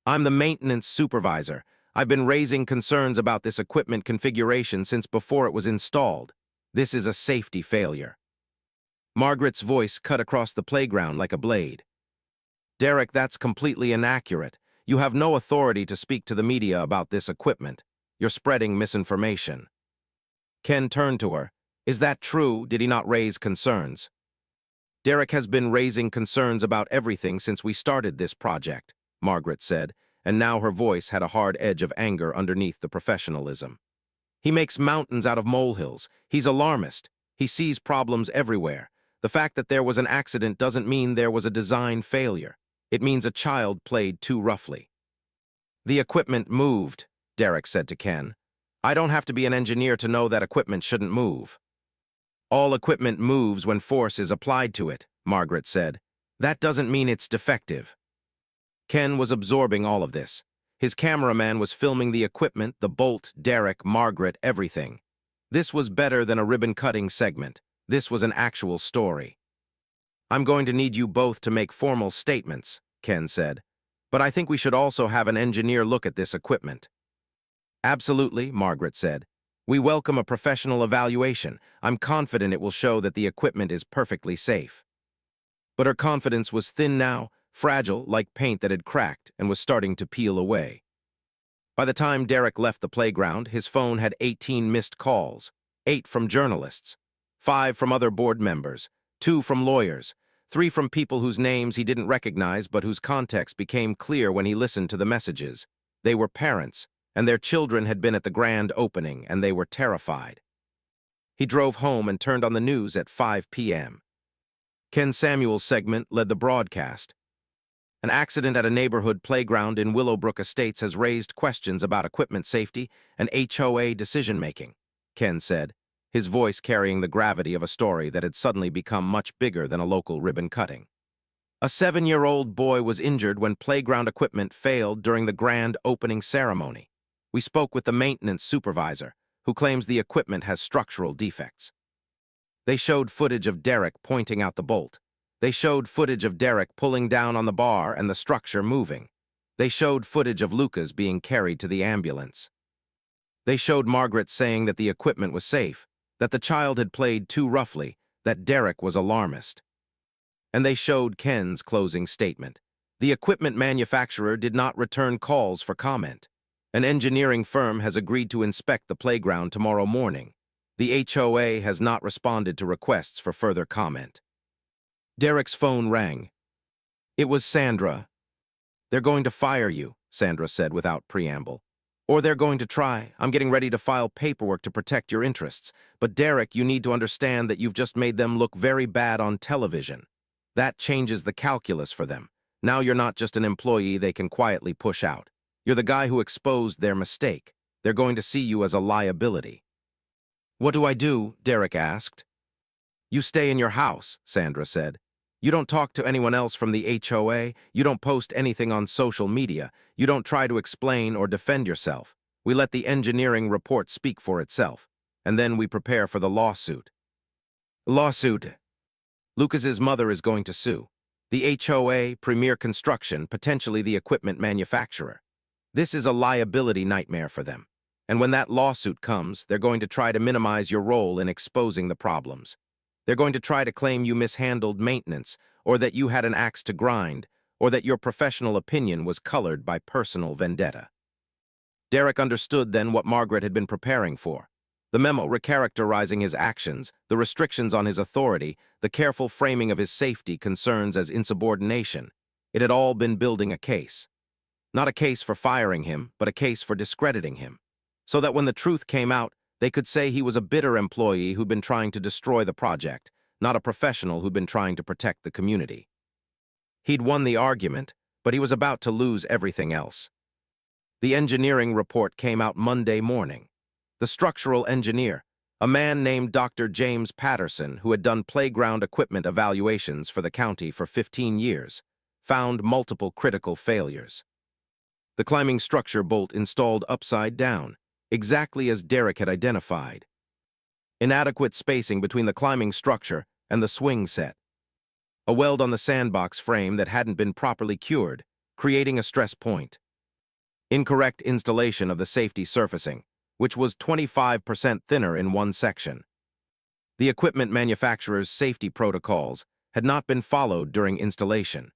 "I'm the maintenance supervisor. I've been raising concerns about this equipment configuration since before it was installed. This is a safety failure." Margaret's voice cut across the playground like a blade. "Derek, that's completely inaccurate. You have no authority to speak to the media about this equipment. You're spreading misinformation." Ken turned to her. "Is that true? Did he not raise concerns?" "Derek has been raising concerns about everything since we started this project," Margaret said, and now her voice had a hard edge of anger underneath the professionalism. "He makes mountains out of molehills. He's alarmist. He sees problems everywhere. The fact that there was an accident doesn't mean there was a design failure. It means a child played too roughly." "The equipment moved," Derek said to Ken. "I don't have to be an engineer to know that equipment shouldn't move." "All equipment moves when force is applied to it," Margaret said. "That doesn't mean it's defective." Ken was absorbing all of this. His cameraman was filming the equipment, the bolt, Derek, Margaret, everything. This was better than a ribbon-cutting segment. This was an actual story. "I'm going to need you both to make formal statements," Ken said. "But I think we should also have an engineer look at this equipment." "Absolutely," Margaret said. "We welcome a professional evaluation. I'm confident it will show that the equipment is perfectly safe." But her confidence was thin now, fragile like paint that had cracked and was starting to peel away. By the time Derek left the playground, his phone had 18 missed calls, 8 from journalists, 5 from other board members, 2 from lawyers, 3 from people whose names he didn't recognize but whose context became clear when he listened to the messages. They were parents, and their children had been at the grand opening, and they were terrified. He drove home and turned on the news at 5 p.m. Ken Samuel's segment led the broadcast. An accident at a neighborhood playground in Willowbrook Estates has raised questions about equipment safety and HOA decision-making, Ken said, his voice carrying the gravity of a story that had suddenly become much bigger than a local ribbon cutting. A 7-year-old boy was injured when playground equipment failed during the grand opening ceremony. We spoke with the maintenance supervisor, who claims the equipment has structural defects. They showed footage of Derek pointing out the bolt. They showed footage of Derek pulling down on the bar and the structure moving. They showed footage of Lucas being carried to the ambulance. They showed Margaret saying that the equipment was safe, that the child had played too roughly, that Derek was alarmist. And they showed Ken's closing statement. The equipment manufacturer did not return calls for comment. An engineering firm has agreed to inspect the playground tomorrow morning. The HOA has not responded to requests for further comment. Derek's phone rang. It was Sandra. They're going to fire you, Sandra said without preamble. Or they're going to try. I'm getting ready to file paperwork to protect your interests. But Derek, you need to understand that you've just made them look very bad on television. That changes the calculus for them. Now you're not just an employee they can quietly push out. You're the guy who exposed their mistake. They're going to see you as a liability. What do I do? Derek asked. You stay in your house, Sandra said. You don't talk to anyone else from the HOA. You don't post anything on social media. You don't try to explain or defend yourself. We let the engineering report speak for itself. And then we prepare for the lawsuit. Lawsuit. Lucas's mother is going to sue. The HOA, Premier Construction, potentially the equipment manufacturer. This is a liability nightmare for them. And when that lawsuit comes, they're going to try to minimize your role in exposing the problems. They're going to try to claim you mishandled maintenance, or that you had an axe to grind, or that your professional opinion was colored by personal vendetta. Derek understood then what Margaret had been preparing for. The memo recharacterizing his actions, the restrictions on his authority, the careful framing of his safety concerns as insubordination. It had all been building a case. Not a case for firing him, but a case for discrediting him. So that when the truth came out, they could say he was a bitter employee who'd been trying to destroy the project, not a professional who'd been trying to protect the community. He'd won the argument, but he was about to lose everything else. The engineering report came out Monday morning. The structural engineer, a man named Dr. James Patterson, who had done playground equipment evaluations for the county for 15 years, found multiple critical failures. The climbing structure bolt installed upside down, exactly as Derek had identified. Inadequate spacing between the climbing structure and the swing set. A weld on the sandbox frame that hadn't been properly cured, creating a stress point. Incorrect installation of the safety surfacing, which was 25% thinner in one section. The equipment manufacturer's safety protocols had not been followed during installation.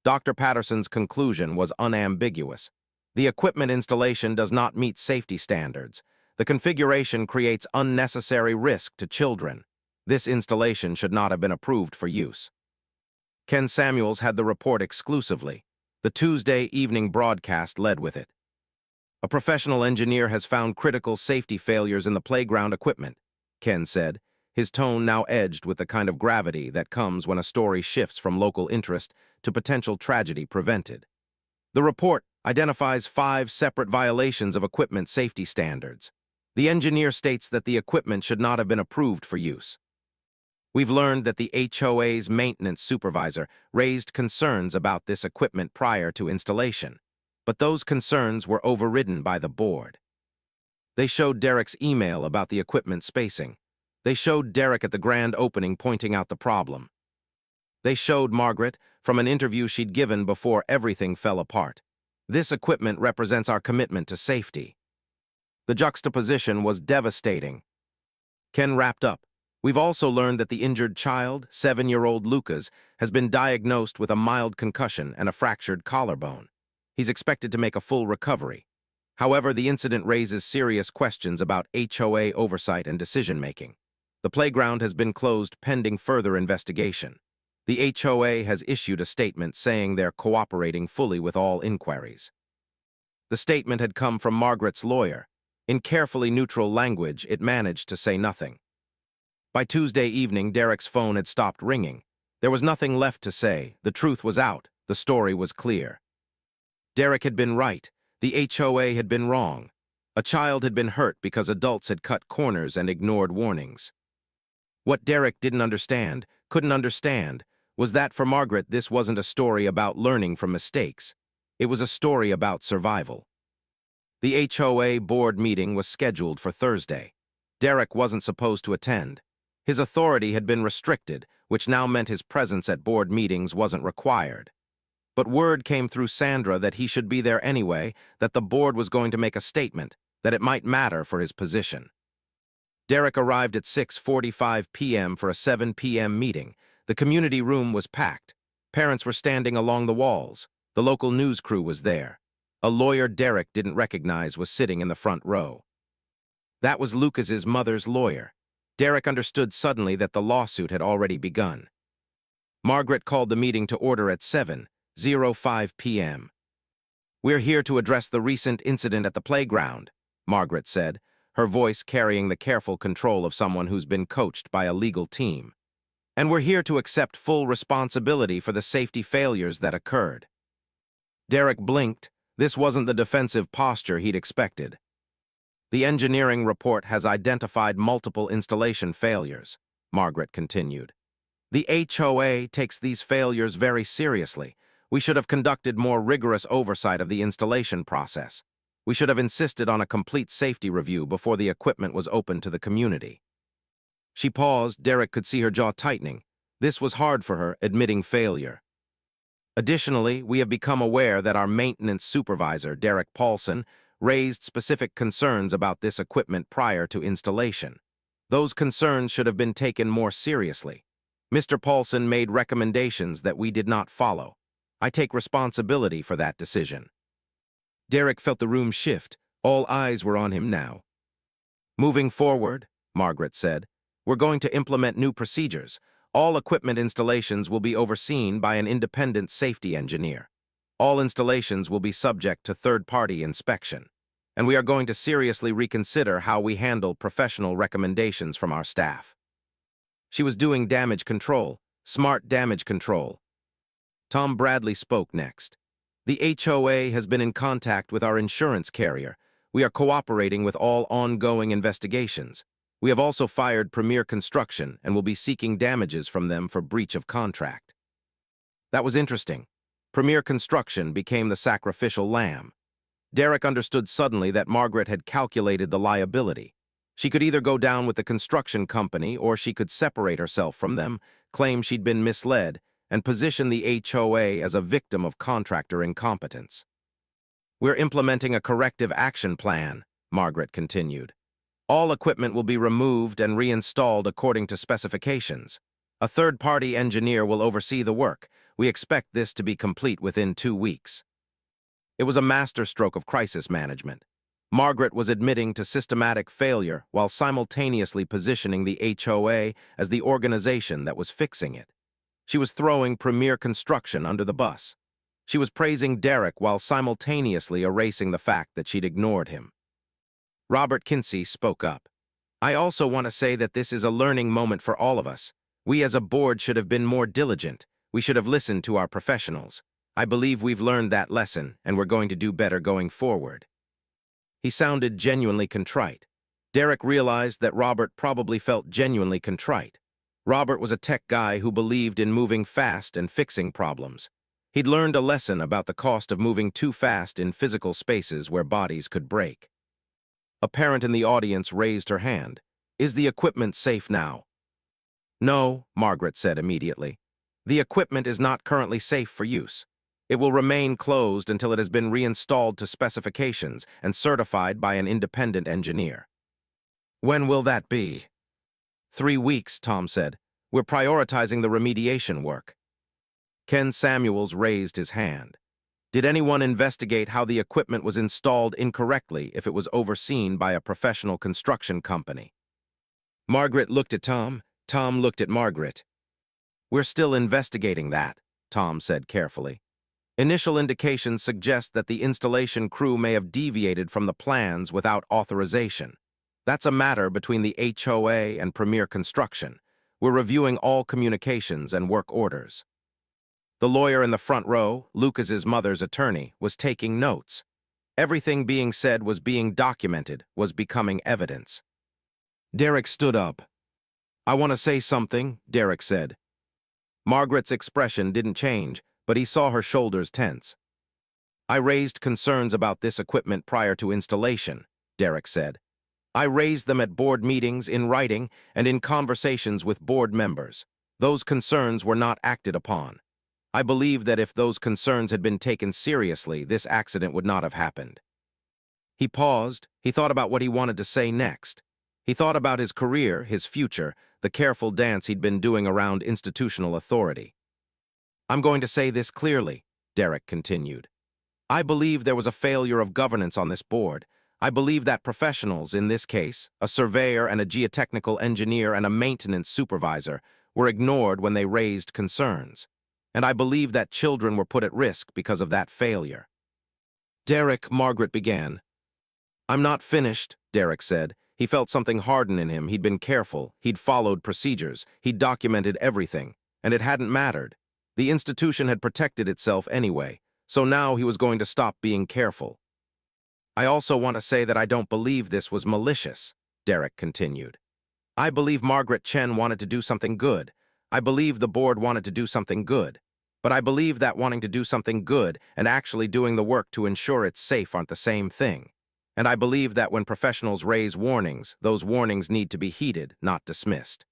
Dr. Patterson's conclusion was unambiguous. The equipment installation does not meet safety standards. The configuration creates unnecessary risk to children. This installation should not have been approved for use. Ken Samuels had the report exclusively. The Tuesday evening broadcast led with it. A professional engineer has found critical safety failures in the playground equipment, Ken said, his tone now edged with the kind of gravity that comes when a story shifts from local interest to potential tragedy prevented. The report identifies 5 separate violations of equipment safety standards. The engineer states that the equipment should not have been approved for use. We've learned that the HOA's maintenance supervisor raised concerns about this equipment prior to installation, but those concerns were overridden by the board. They showed Derek's email about the equipment spacing. They showed Derek at the grand opening pointing out the problem. They showed Margaret from an interview she'd given before everything fell apart. This equipment represents our commitment to safety. The juxtaposition was devastating. Ken wrapped up. We've also learned that the injured child, 7-year-old Lucas, has been diagnosed with a mild concussion and a fractured collarbone. He's expected to make a full recovery. However, the incident raises serious questions about HOA oversight and decision-making. The playground has been closed pending further investigation. The HOA has issued a statement saying they're cooperating fully with all inquiries. The statement had come from Margaret's lawyer. In carefully neutral language, it managed to say nothing. By Tuesday evening, Derek's phone had stopped ringing. There was nothing left to say. The truth was out. The story was clear. Derek had been right. The HOA had been wrong. A child had been hurt because adults had cut corners and ignored warnings. What Derek couldn't understand, was that for Margaret this wasn't a story about learning from mistakes. It was a story about survival. The HOA board meeting was scheduled for Thursday. Derek wasn't supposed to attend. His authority had been restricted, which now meant his presence at board meetings wasn't required. But word came through Sandra that he should be there anyway, that the board was going to make a statement, that it might matter for his position. Derek arrived at 6:45 p.m. for a 7 p.m. meeting. The community room was packed. Parents were standing along the walls. The local news crew was there. A lawyer Derek didn't recognize was sitting in the front row. That was Lucas's mother's lawyer. Derek understood suddenly that the lawsuit had already begun. Margaret called the meeting to order at 7:05 p.m. "We're here to address the recent incident at the playground," Margaret said, her voice carrying the careful control of someone who's been coached by a legal team. "And we're here to accept full responsibility for the safety failures that occurred." Derek blinked. This wasn't the defensive posture he'd expected. "The engineering report has identified multiple installation failures," Margaret continued. "The HOA takes these failures very seriously. We should have conducted more rigorous oversight of the installation process. We should have insisted on a complete safety review before the equipment was open to the community." She paused. Derek could see her jaw tightening. This was hard for her, admitting failure. "Additionally, we have become aware that our maintenance supervisor, Derek Paulson, raised specific concerns about this equipment prior to installation. Those concerns should have been taken more seriously. Mr. Paulson made recommendations that we did not follow. I take responsibility for that decision." Derek felt the room shift. All eyes were on him now. "Moving forward," Margaret said, "we're going to implement new procedures. All equipment installations will be overseen by an independent safety engineer. All installations will be subject to third-party inspection. And we are going to seriously reconsider how we handle professional recommendations from our staff." She was doing damage control, smart damage control. Tom Bradley spoke next. "The HOA has been in contact with our insurance carrier. We are cooperating with all ongoing investigations. We have also fired Premier Construction and will be seeking damages from them for breach of contract." That was interesting. Premier Construction became the sacrificial lamb. Derek understood suddenly that Margaret had calculated the liability. She could either go down with the construction company or she could separate herself from them, claim she'd been misled, and position the HOA as a victim of contractor incompetence. "We're implementing a corrective action plan," Margaret continued. "All equipment will be removed and reinstalled according to specifications. A third-party engineer will oversee the work. We expect this to be complete within 2 weeks." It was a masterstroke of crisis management. Margaret was admitting to systematic failure while simultaneously positioning the HOA as the organization that was fixing it. She was throwing Premier Construction under the bus. She was praising Derek while simultaneously erasing the fact that she'd ignored him. Robert Kinsey spoke up. "I also want to say that this is a learning moment for all of us. We as a board should have been more diligent. We should have listened to our professionals. I believe we've learned that lesson, and we're going to do better going forward." He sounded genuinely contrite. Derek realized that Robert probably felt genuinely contrite. Robert was a tech guy who believed in moving fast and fixing problems. He'd learned a lesson about the cost of moving too fast in physical spaces where bodies could break. A parent in the audience raised her hand. "Is the equipment safe now?" "No," Margaret said immediately. "The equipment is not currently safe for use. It will remain closed until it has been reinstalled to specifications and certified by an independent engineer." "When will that be?" 3 weeks, Tom said. "We're prioritizing the remediation work." Ken Samuels raised his hand. "Did anyone investigate how the equipment was installed incorrectly if it was overseen by a professional construction company?" Margaret looked at Tom. Tom looked at Margaret. We're still investigating that, Tom said carefully. Initial indications suggest that the installation crew may have deviated from the plans without authorization. That's a matter between the HOA and Premier Construction. We're reviewing all communications and work orders. The lawyer in the front row, Lucas's mother's attorney, was taking notes. Everything being said was being documented, was becoming evidence. Derek stood up. "I want to say something," Derek said. Margaret's expression didn't change, but he saw her shoulders tense. "I raised concerns about this equipment prior to installation," Derek said. "I raised them at board meetings, in writing, and in conversations with board members. Those concerns were not acted upon. I believe that if those concerns had been taken seriously, this accident would not have happened." He paused. He thought about what he wanted to say next. He thought about his career, his future, the careful dance he'd been doing around institutional authority. "I'm going to say this clearly," Derek continued. "I believe there was a failure of governance on this board. I believe that professionals, in this case, a surveyor and a geotechnical engineer and a maintenance supervisor, were ignored when they raised concerns. And I believe that children were put at risk because of that failure." "Derek," Margaret began. "I'm not finished," Derek said. He felt something harden in him. He'd been careful. He'd followed procedures. He'd documented everything. And it hadn't mattered. The institution had protected itself anyway. So now he was going to stop being careful. "I also want to say that I don't believe this was malicious," Derek continued. "I believe Margaret Chen wanted to do something good. I believe the board wanted to do something good. But I believe that wanting to do something good and actually doing the work to ensure it's safe aren't the same thing. And I believe that when professionals raise warnings, those warnings need to be heeded, not dismissed."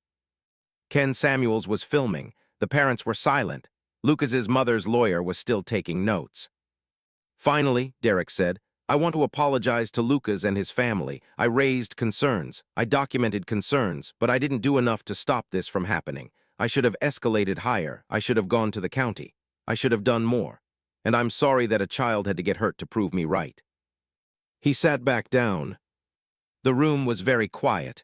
Ken Samuels was filming. The parents were silent. Lucas's mother's lawyer was still taking notes. "Finally," Derek said, "I want to apologize to Lucas and his family. I raised concerns. I documented concerns, but I didn't do enough to stop this from happening. I should have escalated higher. I should have gone to the county. I should have done more. And I'm sorry that a child had to get hurt to prove me right." He sat back down. The room was very quiet.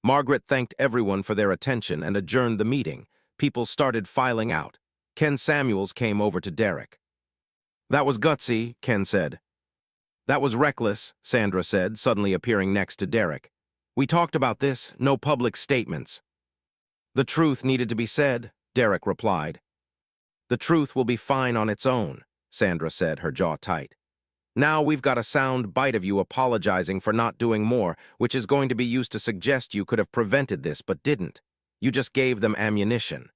Margaret thanked everyone for their attention and adjourned the meeting. People started filing out. Ken Samuels came over to Derek. "That was gutsy," Ken said. "That was reckless," Sandra said, suddenly appearing next to Derek. "We talked about this, no public statements." "The truth needed to be said," Derek replied. "The truth will be fine on its own," Sandra said, her jaw tight. "Now we've got a sound bite of you apologizing for not doing more, which is going to be used to suggest you could have prevented this but didn't. You just gave them ammunition."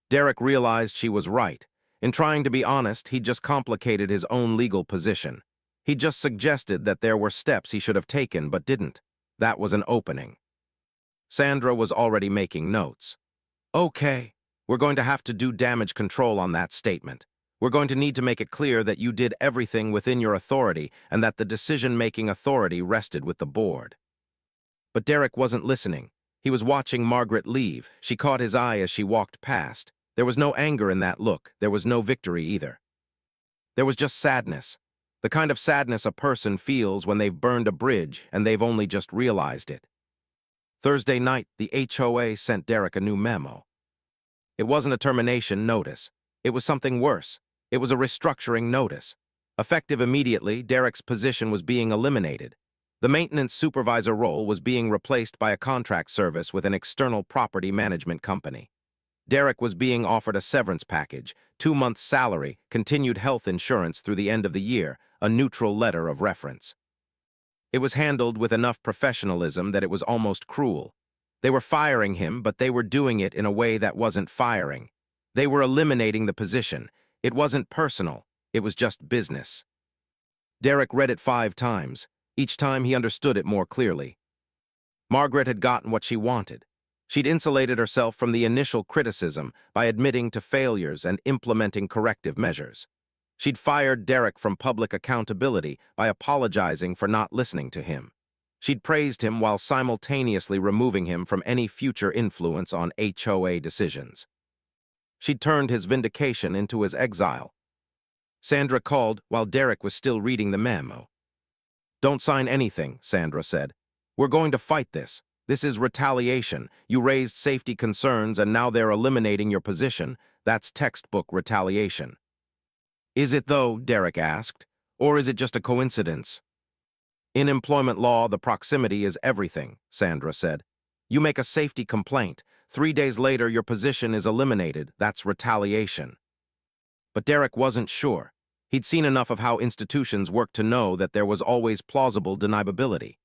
Derek realized she was right. In trying to be honest, he'd just complicated his own legal position. He just suggested that there were steps he should have taken but didn't. That was an opening. Sandra was already making notes. "Okay, we're going to have to do damage control on that statement. We're going to need to make it clear that you did everything within your authority and that the decision-making authority rested with the board." But Derek wasn't listening. He was watching Margaret leave. She caught his eye as she walked past. There was no anger in that look. There was no victory either. There was just sadness. The kind of sadness a person feels when they've burned a bridge and they've only just realized it. Thursday night, the HOA sent Derek a new memo. It wasn't a termination notice. It was something worse. It was a restructuring notice. Effective immediately, Derek's position was being eliminated. The maintenance supervisor role was being replaced by a contract service with an external property management company. Derek was being offered a severance package, 2 months' salary, continued health insurance through the end of the year, a neutral letter of reference. It was handled with enough professionalism that it was almost cruel. They were firing him, but they were doing it in a way that wasn't firing. They were eliminating the position. It wasn't personal. It was just business. Derek read it 5 times. Each time he understood it more clearly. Margaret had gotten what she wanted. She'd insulated herself from the initial criticism by admitting to failures and implementing corrective measures. She'd fired Derek from public accountability by apologizing for not listening to him. She'd praised him while simultaneously removing him from any future influence on HOA decisions. She'd turned his vindication into his exile. Sandra called while Derek was still reading the memo. "Don't sign anything," Sandra said. "We're going to fight this. This is retaliation. You raised safety concerns and now they're eliminating your position. That's textbook retaliation. Is it though? Derek asked. Or is it just a coincidence? In employment law, the proximity is everything, Sandra said. You make a safety complaint. 3 days later, your position is eliminated. That's retaliation. But Derek wasn't sure. He'd seen enough of how institutions work to know that there was always plausible deniability.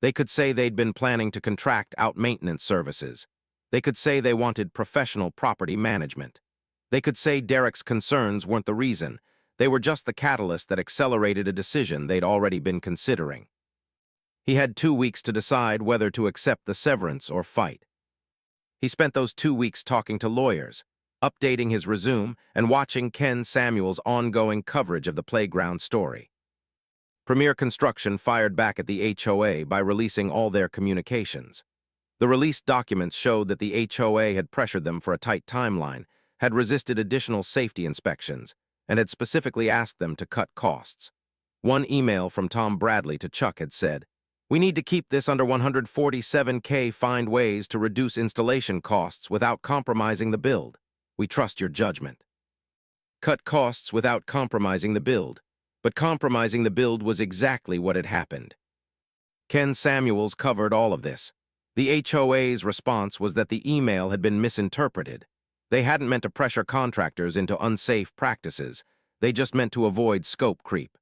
They could say they'd been planning to contract out maintenance services. They could say they wanted professional property management. They could say Derek's concerns weren't the reason. They were just the catalyst that accelerated a decision they'd already been considering. He had 2 weeks to decide whether to accept the severance or fight. He spent those 2 weeks talking to lawyers, updating his resume, and watching Ken Samuel's ongoing coverage of the playground story. Premier Construction fired back at the HOA by releasing all their communications. The released documents showed that the HOA had pressured them for a tight timeline, had resisted additional safety inspections, and had specifically asked them to cut costs. One email from Tom Bradley to Chuck had said, "We need to keep this under $147K. Find ways to reduce installation costs without compromising the build. We trust your judgment." Cut costs without compromising the build. But compromising the build was exactly what had happened. Ken Samuels covered all of this. The HOA's response was that the email had been misinterpreted. They hadn't meant to pressure contractors into unsafe practices. They just meant to avoid scope creep.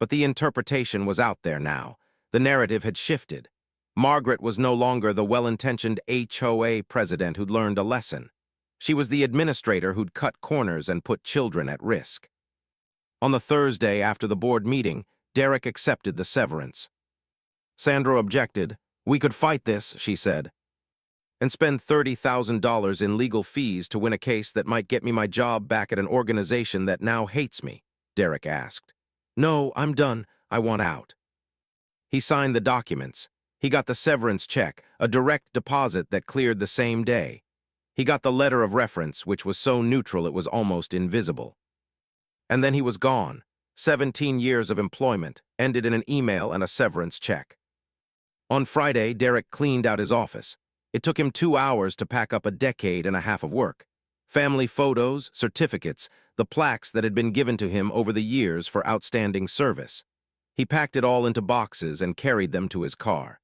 But the interpretation was out there now. The narrative had shifted. Margaret was no longer the well-intentioned HOA president who'd learned a lesson. She was the administrator who'd cut corners and put children at risk. On the Thursday after the board meeting, Derek accepted the severance. Sandra objected. "We could fight this," she said, "and spend $30,000 in legal fees to win a case that might get me my job back at an organization that now hates me," Derek asked. "No, I'm done. I want out." He signed the documents. He got the severance check, a direct deposit that cleared the same day. He got the letter of reference, which was so neutral it was almost invisible. And then he was gone. 17 years of employment ended in an email and a severance check. On Friday, Derek cleaned out his office. It took him 2 hours to pack up a decade and a half of work. Family photos, certificates, the plaques that had been given to him over the years for outstanding service. He packed it all into boxes and carried them to his car.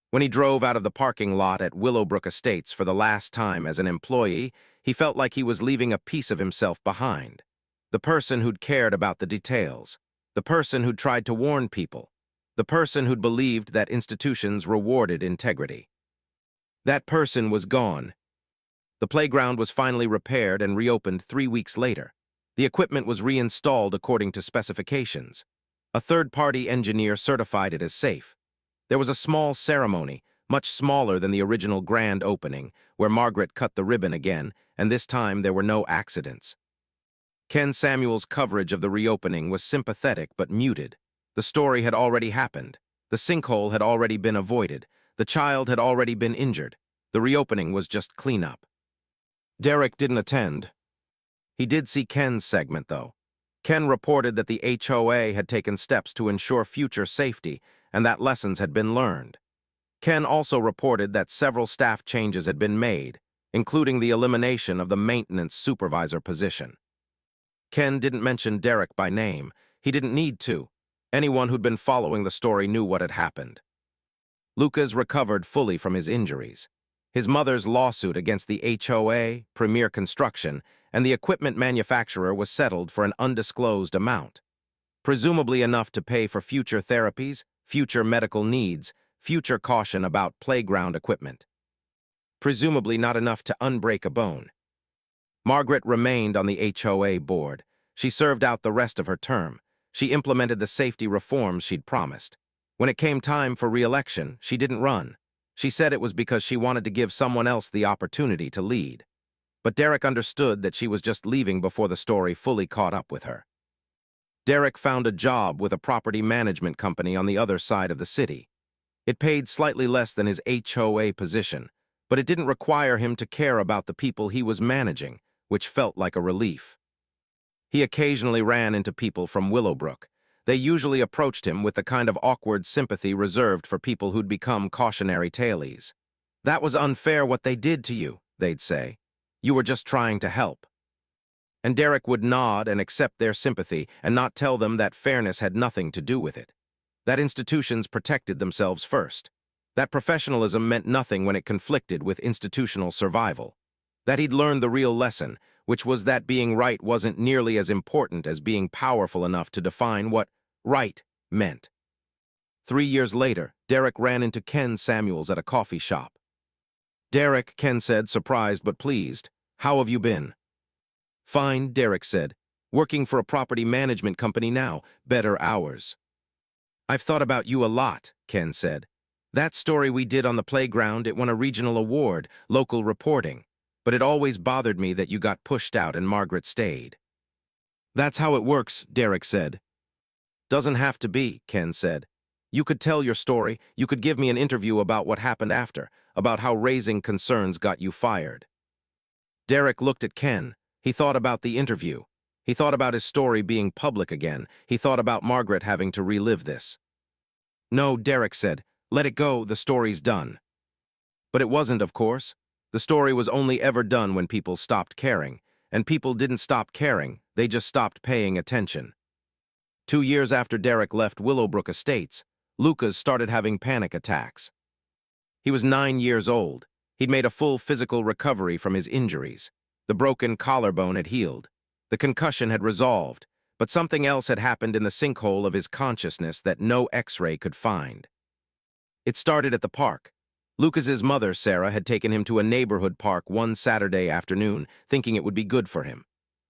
When he drove out of the parking lot at Willowbrook Estates for the last time as an employee, he felt like he was leaving a piece of himself behind. The person who'd cared about the details. The person who'd tried to warn people. The person who'd believed that institutions rewarded integrity. That person was gone. The playground was finally repaired and reopened 3 weeks later. The equipment was reinstalled according to specifications. A third-party engineer certified it as safe. There was a small ceremony, much smaller than the original grand opening, where Margaret cut the ribbon again, and this time there were no accidents. Ken Samuel's coverage of the reopening was sympathetic but muted. The story had already happened. The sinkhole had already been avoided. The child had already been injured. The reopening was just cleanup. Derek didn't attend. He did see Ken's segment, though. Ken reported that the HOA had taken steps to ensure future safety and that lessons had been learned. Ken also reported that several staff changes had been made, including the elimination of the maintenance supervisor position. Ken didn't mention Derek by name. He didn't need to. Anyone who'd been following the story knew what had happened. Lucas recovered fully from his injuries. His mother's lawsuit against the HOA, Premier Construction, and the equipment manufacturer was settled for an undisclosed amount, presumably enough to pay for future therapies, future medical needs, future caution about playground equipment. Presumably not enough to unbreak a bone. Margaret remained on the HOA board. She served out the rest of her term. She implemented the safety reforms she'd promised. When it came time for re-election, she didn't run. She said it was because she wanted to give someone else the opportunity to lead. But Derek understood that she was just leaving before the story fully caught up with her. Derek found a job with a property management company on the other side of the city. It paid slightly less than his HOA position, but it didn't require him to care about the people he was managing, which felt like a relief. He occasionally ran into people from Willowbrook. They usually approached him with the kind of awkward sympathy reserved for people who'd become cautionary tales. "That was unfair what they did to you," they'd say. "You were just trying to help." And Derek would nod and accept their sympathy and not tell them that fairness had nothing to do with it. That institutions protected themselves first. That professionalism meant nothing when it conflicted with institutional survival. That he'd learned the real lesson, which was that being right wasn't nearly as important as being powerful enough to define what right meant. 3 years later, Derek ran into Ken Samuels at a coffee shop. "Derek," Ken said, surprised but pleased, "how have you been?" "Fine," Derek said. "Working for a property management company now, better hours." "I've thought about you a lot," Ken said. "That story we did on the playground, it won a regional award, local reporting. But it always bothered me that you got pushed out and Margaret stayed." "That's how it works," Derek said. "Doesn't have to be," Ken said. "You could tell your story, you could give me an interview about what happened after, about how raising concerns got you fired." Derek looked at Ken. He thought about the interview. He thought about his story being public again. He thought about Margaret having to relive this. "No," Derek said. "Let it go, the story's done." But it wasn't, of course. The story was only ever done when people stopped caring. And people didn't stop caring, they just stopped paying attention. 2 years after Derek left Willowbrook Estates, Lucas started having panic attacks. He was 9 years old. He'd made a full physical recovery from his injuries. The broken collarbone had healed. The concussion had resolved, but something else had happened in the sinkhole of his consciousness that no X-ray could find. It started at the park. Lucas's mother, Sarah, had taken him to a neighborhood park one Saturday afternoon, thinking it would be good for him.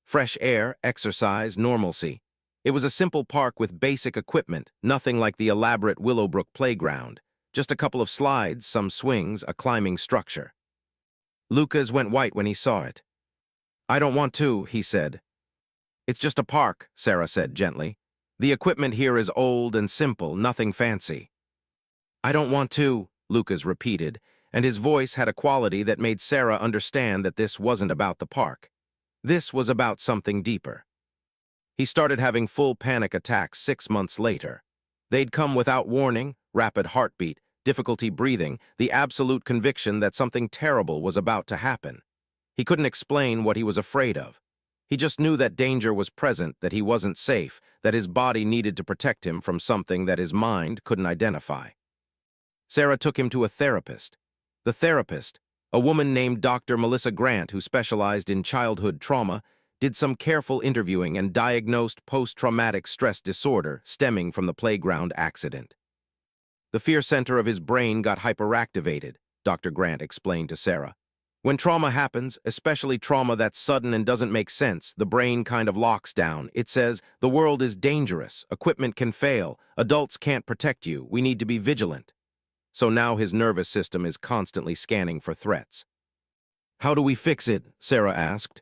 Fresh air, exercise, normalcy. It was a simple park with basic equipment, nothing like the elaborate Willowbrook playground. Just a couple of slides, some swings, a climbing structure. Lucas went white when he saw it. "I don't want to," he said. "It's just a park," Sarah said gently. "The equipment here is old and simple, nothing fancy." "I don't want to," Lucas repeated, and his voice had a quality that made Sarah understand that this wasn't about the park. This was about something deeper. He started having full panic attacks 6 months later. They'd come without warning, rapid heartbeat, difficulty breathing, the absolute conviction that something terrible was about to happen. He couldn't explain what he was afraid of. He just knew that danger was present, that he wasn't safe, that his body needed to protect him from something that his mind couldn't identify. Sarah took him to a therapist. The therapist, a woman named Dr. Melissa Grant who specialized in childhood trauma, did some careful interviewing and diagnosed post-traumatic stress disorder stemming from the playground accident. "The fear center of his brain got hyperactivated," Dr. Grant explained to Sarah. "When trauma happens, especially trauma that's sudden and doesn't make sense, the brain kind of locks down. It says, the world is dangerous, equipment can fail, adults can't protect you, we need to be vigilant." So now his nervous system is constantly scanning for threats. "How do we fix it?" Sarah asked.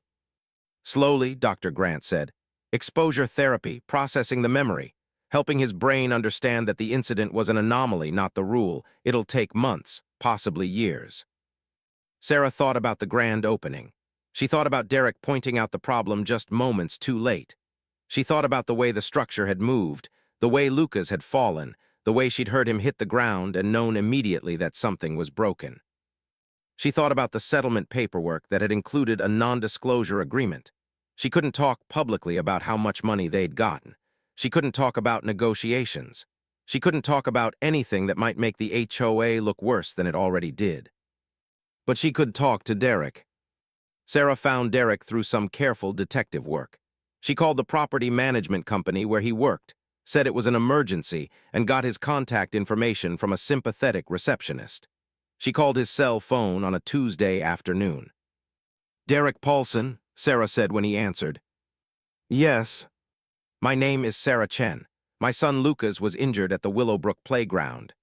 "Slowly," Dr. Grant said. "Exposure therapy, processing the memory, helping his brain understand that the incident was an anomaly, not the rule. It'll take months, possibly years." Sarah thought about the grand opening. She thought about Derek pointing out the problem just moments too late. She thought about the way the structure had moved, the way Lucas had fallen, the way she'd heard him hit the ground and known immediately that something was broken. She thought about the settlement paperwork that had included a non-disclosure agreement. She couldn't talk publicly about how much money they'd gotten. She couldn't talk about negotiations. She couldn't talk about anything that might make the HOA look worse than it already did. But she could talk to Derek. Sarah found Derek through some careful detective work. She called the property management company where he worked, said it was an emergency, and got his contact information from a sympathetic receptionist. She called his cell phone on a Tuesday afternoon. "Derek Paulson," Sarah said when he answered. "Yes." "My name is Sarah Chen. My son Lucas was injured at the Willowbrook playground."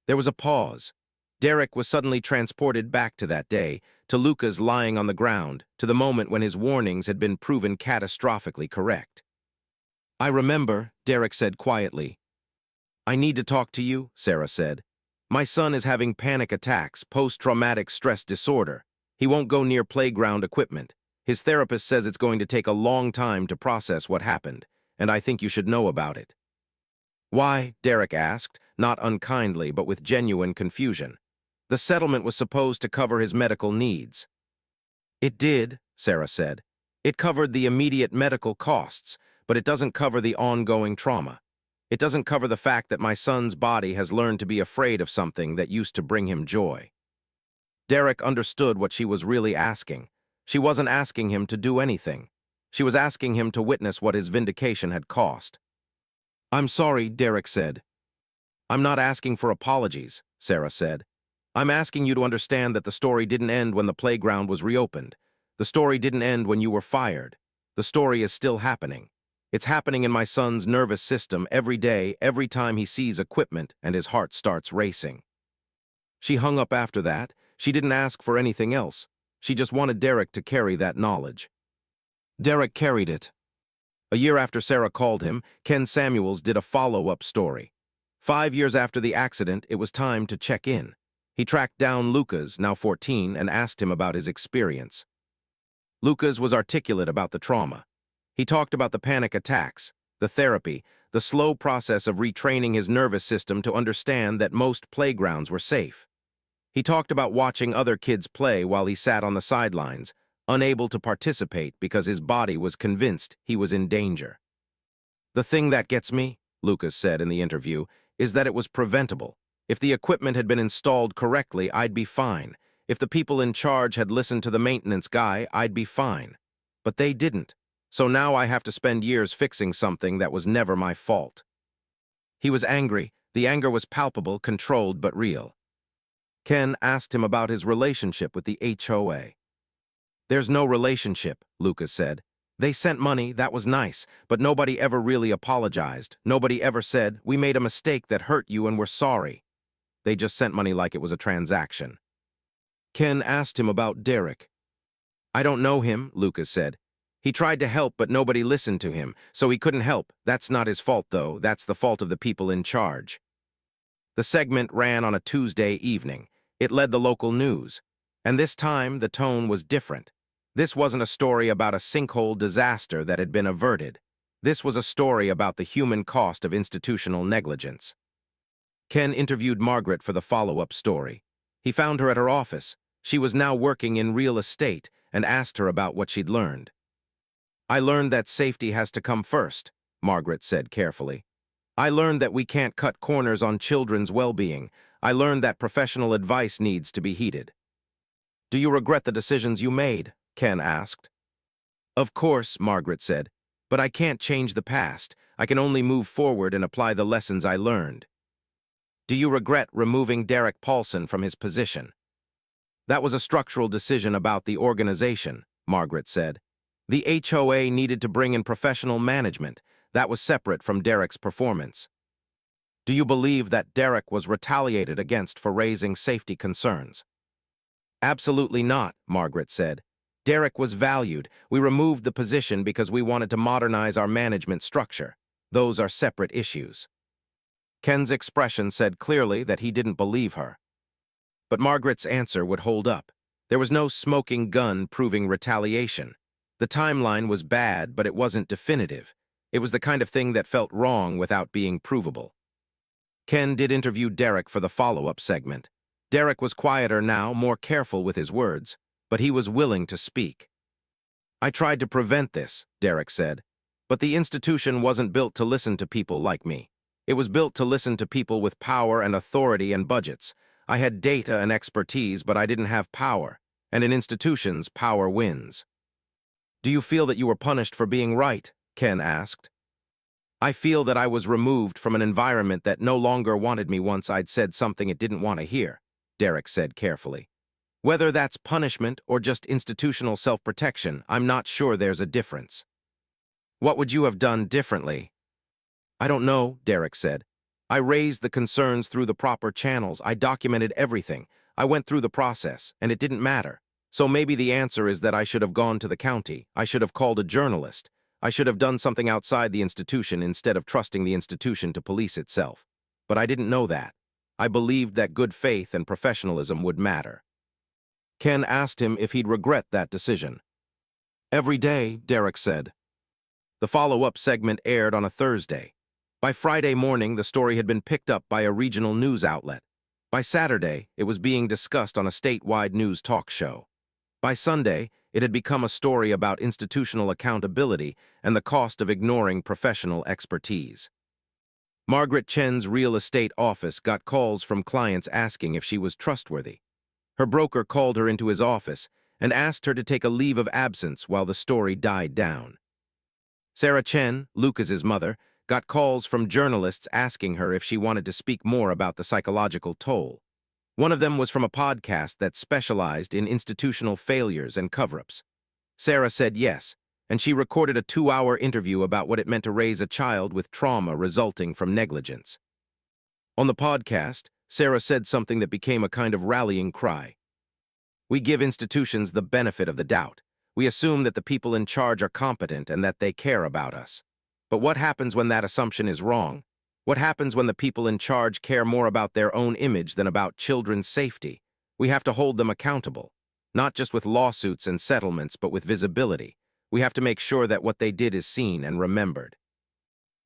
There was a pause. Derek was suddenly transported back to that day, to Lucas lying on the ground, to the moment when his warnings had been proven catastrophically correct. "I remember," Derek said quietly. "I need to talk to you," Sarah said. "My son is having panic attacks, post-traumatic stress disorder. He won't go near playground equipment. His therapist says it's going to take a long time to process what happened, and I think you should know about it." Why? Derek asked, not unkindly but with genuine confusion. The settlement was supposed to cover his medical needs. It did, Sarah said. It covered the immediate medical costs, but it doesn't cover the ongoing trauma. It doesn't cover the fact that my son's body has learned to be afraid of something that used to bring him joy. Derek understood what she was really asking. She wasn't asking him to do anything. She was asking him to witness what his vindication had cost. "I'm sorry," Derek said. "I'm not asking for apologies," Sarah said. "I'm asking you to understand that the story didn't end when the playground was reopened. The story didn't end when you were fired. The story is still happening. It's happening in my son's nervous system every day, every time he sees equipment and his heart starts racing." She hung up after that. She didn't ask for anything else. She just wanted Derek to carry that knowledge. Derek carried it. A year after Sarah called him, Ken Samuels did a follow-up story. 5 years after the accident, it was time to check in. He tracked down Lucas, now 14, and asked him about his experience. Lucas was articulate about the trauma. He talked about the panic attacks, the therapy, the slow process of retraining his nervous system to understand that most playgrounds were safe. He talked about watching other kids play while he sat on the sidelines, unable to participate because his body was convinced he was in danger. "The thing that gets me," Lucas said in the interview, "is that it was preventable. If the equipment had been installed correctly, I'd be fine. If the people in charge had listened to the maintenance guy, I'd be fine. But they didn't. So now I have to spend years fixing something that was never my fault." He was angry. The anger was palpable, controlled, but real. Ken asked him about his relationship with the HOA. "There's no relationship," Lucas said. "They sent money, that was nice, but nobody ever really apologized. Nobody ever said, 'We made a mistake that hurt you and we're sorry.' They just sent money like it was a transaction." Ken asked him about Derek. "I don't know him," Lucas said. "He tried to help, but nobody listened to him, so he couldn't help. That's not his fault, though. That's the fault of the people in charge." The segment ran on a Tuesday evening. It led the local news. And this time, the tone was different. This wasn't a story about a sinkhole disaster that had been averted. This was a story about the human cost of institutional negligence. Ken interviewed Margaret for the follow-up story. He found her at her office. She was now working in real estate and asked her about what she'd learned. "I learned that safety has to come first," Margaret said carefully. "I learned that we can't cut corners on children's well-being. I learned that professional advice needs to be heeded." "Do you regret the decisions you made?" Ken asked. "Of course," Margaret said, "but I can't change the past. I can only move forward and apply the lessons I learned." "Do you regret removing Derek Paulson from his position?" "That was a structural decision about the organization," Margaret said. "The HOA needed to bring in professional management. That was separate from Derek's performance." "Do you believe that Derek was retaliated against for raising safety concerns?" "Absolutely not," Margaret said. "Derek was valued. We removed the position because we wanted to modernize our management structure. Those are separate issues." Ken's expression said clearly that he didn't believe her. But Margaret's answer would hold up. There was no smoking gun proving retaliation. The timeline was bad, but it wasn't definitive. It was the kind of thing that felt wrong without being provable. Ken did interview Derek for the follow-up segment. Derek was quieter now, more careful with his words, but he was willing to speak. "I tried to prevent this," Derek said, "but the institution wasn't built to listen to people like me. It was built to listen to people with power and authority and budgets. I had data and expertise, but I didn't have power, and in institutions, power wins." "Do you feel that you were punished for being right?" Ken asked. "I feel that I was removed from an environment that no longer wanted me once I'd said something it didn't want to hear," Derek said carefully. "Whether that's punishment or just institutional self-protection, I'm not sure there's a difference." "What would you have done differently?" "I don't know," Derek said. "I raised the concerns through the proper channels. I documented everything. I went through the process, and it didn't matter. So maybe the answer is that I should have gone to the county. I should have called a journalist. I should have done something outside the institution instead of trusting the institution to police itself. But I didn't know that. I believed that good faith and professionalism would matter." Ken asked him if he'd regret that decision. "Every day," Derek said. The follow-up segment aired on a Thursday. By Friday morning, the story had been picked up by a regional news outlet. By Saturday, it was being discussed on a statewide news talk show. By Sunday, it had become a story about institutional accountability and the cost of ignoring professional expertise. Margaret Chen's real estate office got calls from clients asking if she was trustworthy. Her broker called her into his office and asked her to take a leave of absence while the story died down. Sarah Chen, Lucas's mother, got calls from journalists asking her if she wanted to speak more about the psychological toll. One of them was from a podcast that specialized in institutional failures and cover-ups. Sarah said yes, and she recorded a 2-hour interview about what it meant to raise a child with trauma resulting from negligence. On the podcast, Sarah said something that became a kind of rallying cry. "We give institutions the benefit of the doubt. We assume that the people in charge are competent and that they care about us. But what happens when that assumption is wrong? What happens when the people in charge care more about their own image than about children's safety? We have to hold them accountable, not just with lawsuits and settlements, but with visibility. We have to make sure that what they did is seen and remembered.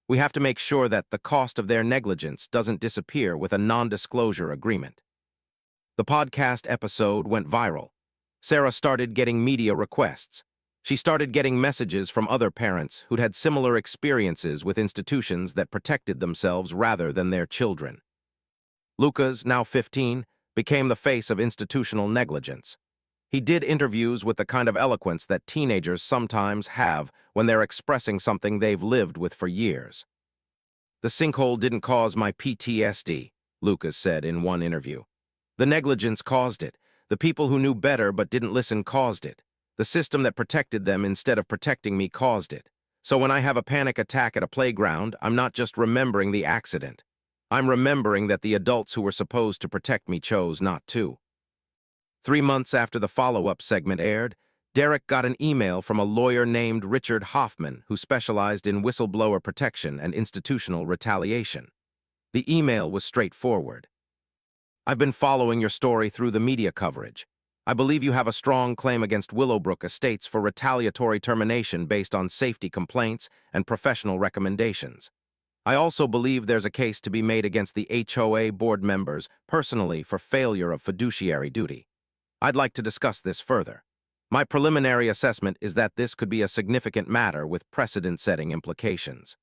We have to make sure that the cost of their negligence doesn't disappear with a non-disclosure agreement." The podcast episode went viral. Sarah started getting media requests. She started getting messages from other parents who'd had similar experiences with institutions that protected themselves rather than their children. Lucas, now 15, became the face of institutional negligence. He did interviews with the kind of eloquence that teenagers sometimes have when they're expressing something they've lived with for years. "The sinkhole didn't cause my PTSD," Lucas said in one interview. "The negligence caused it. The people who knew better but didn't listen caused it. The system that protected them instead of protecting me caused it. So when I have a panic attack at a playground, I'm not just remembering the accident. I'm remembering that the adults who were supposed to protect me chose not to." 3 months after the follow-up segment aired, Derek got an email from a lawyer named Richard Hoffman who specialized in whistleblower protection and institutional retaliation. The email was straightforward. "I've been following your story through the media coverage. I believe you have a strong claim against Willowbrook Estates for retaliatory termination based on safety complaints and professional recommendations. I also believe there's a case to be made against the HOA board members personally for failure of fiduciary duty. I'd like to discuss this further. My preliminary assessment is that this could be a significant matter with precedent-setting implications."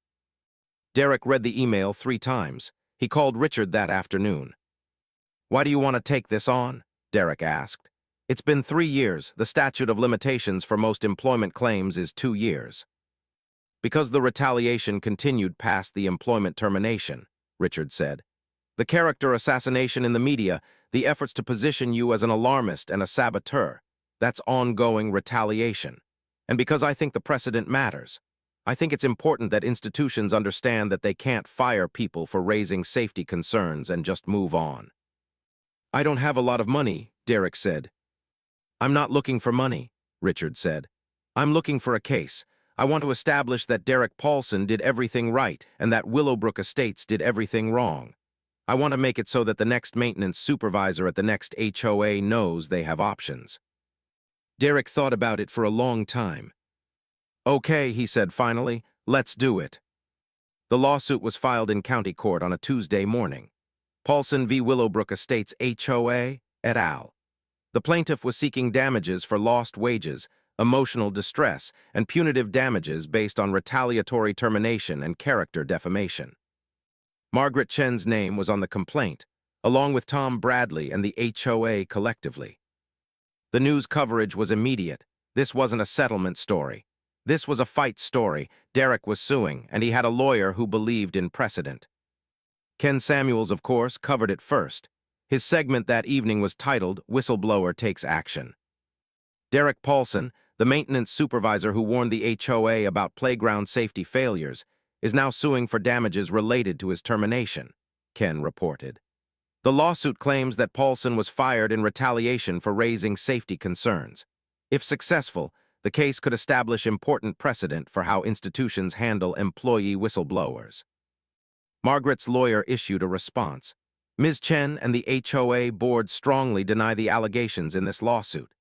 Derek read the email 3 times. He called Richard that afternoon. "Why do you want to take this on?" Derek asked. "It's been 3 years. The statute of limitations for most employment claims is 2 years. "Because the retaliation continued past the employment termination," Richard said. "The character assassination in the media, the efforts to position you as an alarmist and a saboteur, that's ongoing retaliation. And because I think the precedent matters, I think it's important that institutions understand that they can't fire people for raising safety concerns and just move on." "I don't have a lot of money," Derek said. "I'm not looking for money," Richard said. "I'm looking for a case. I want to establish that Derek Paulson did everything right and that Willowbrook Estates did everything wrong. I want to make it so that the next maintenance supervisor at the next HOA knows they have options." Derek thought about it for a long time. "Okay," he said finally, "let's do it." The lawsuit was filed in county court on a Tuesday morning. Paulson v. Willowbrook Estates HOA, et al. The plaintiff was seeking damages for lost wages, emotional distress, and punitive damages based on retaliatory termination and character defamation. Margaret Chen's name was on the complaint, along with Tom Bradley and the HOA collectively. The news coverage was immediate. This wasn't a settlement story. This was a fight story. Derek was suing, and he had a lawyer who believed in precedent. Ken Samuels, of course, covered it first. His segment that evening was titled "Whistleblower Takes Action." Derek Paulson, the maintenance supervisor who warned the HOA about playground safety failures, is now suing for damages related to his termination, Ken reported. The lawsuit claims that Paulson was fired in retaliation for raising safety concerns. If successful, the case could establish important precedent for how institutions handle employee whistleblowers. Margaret's lawyer issued a response. Ms. Chen and the HOA board strongly deny the allegations in this lawsuit.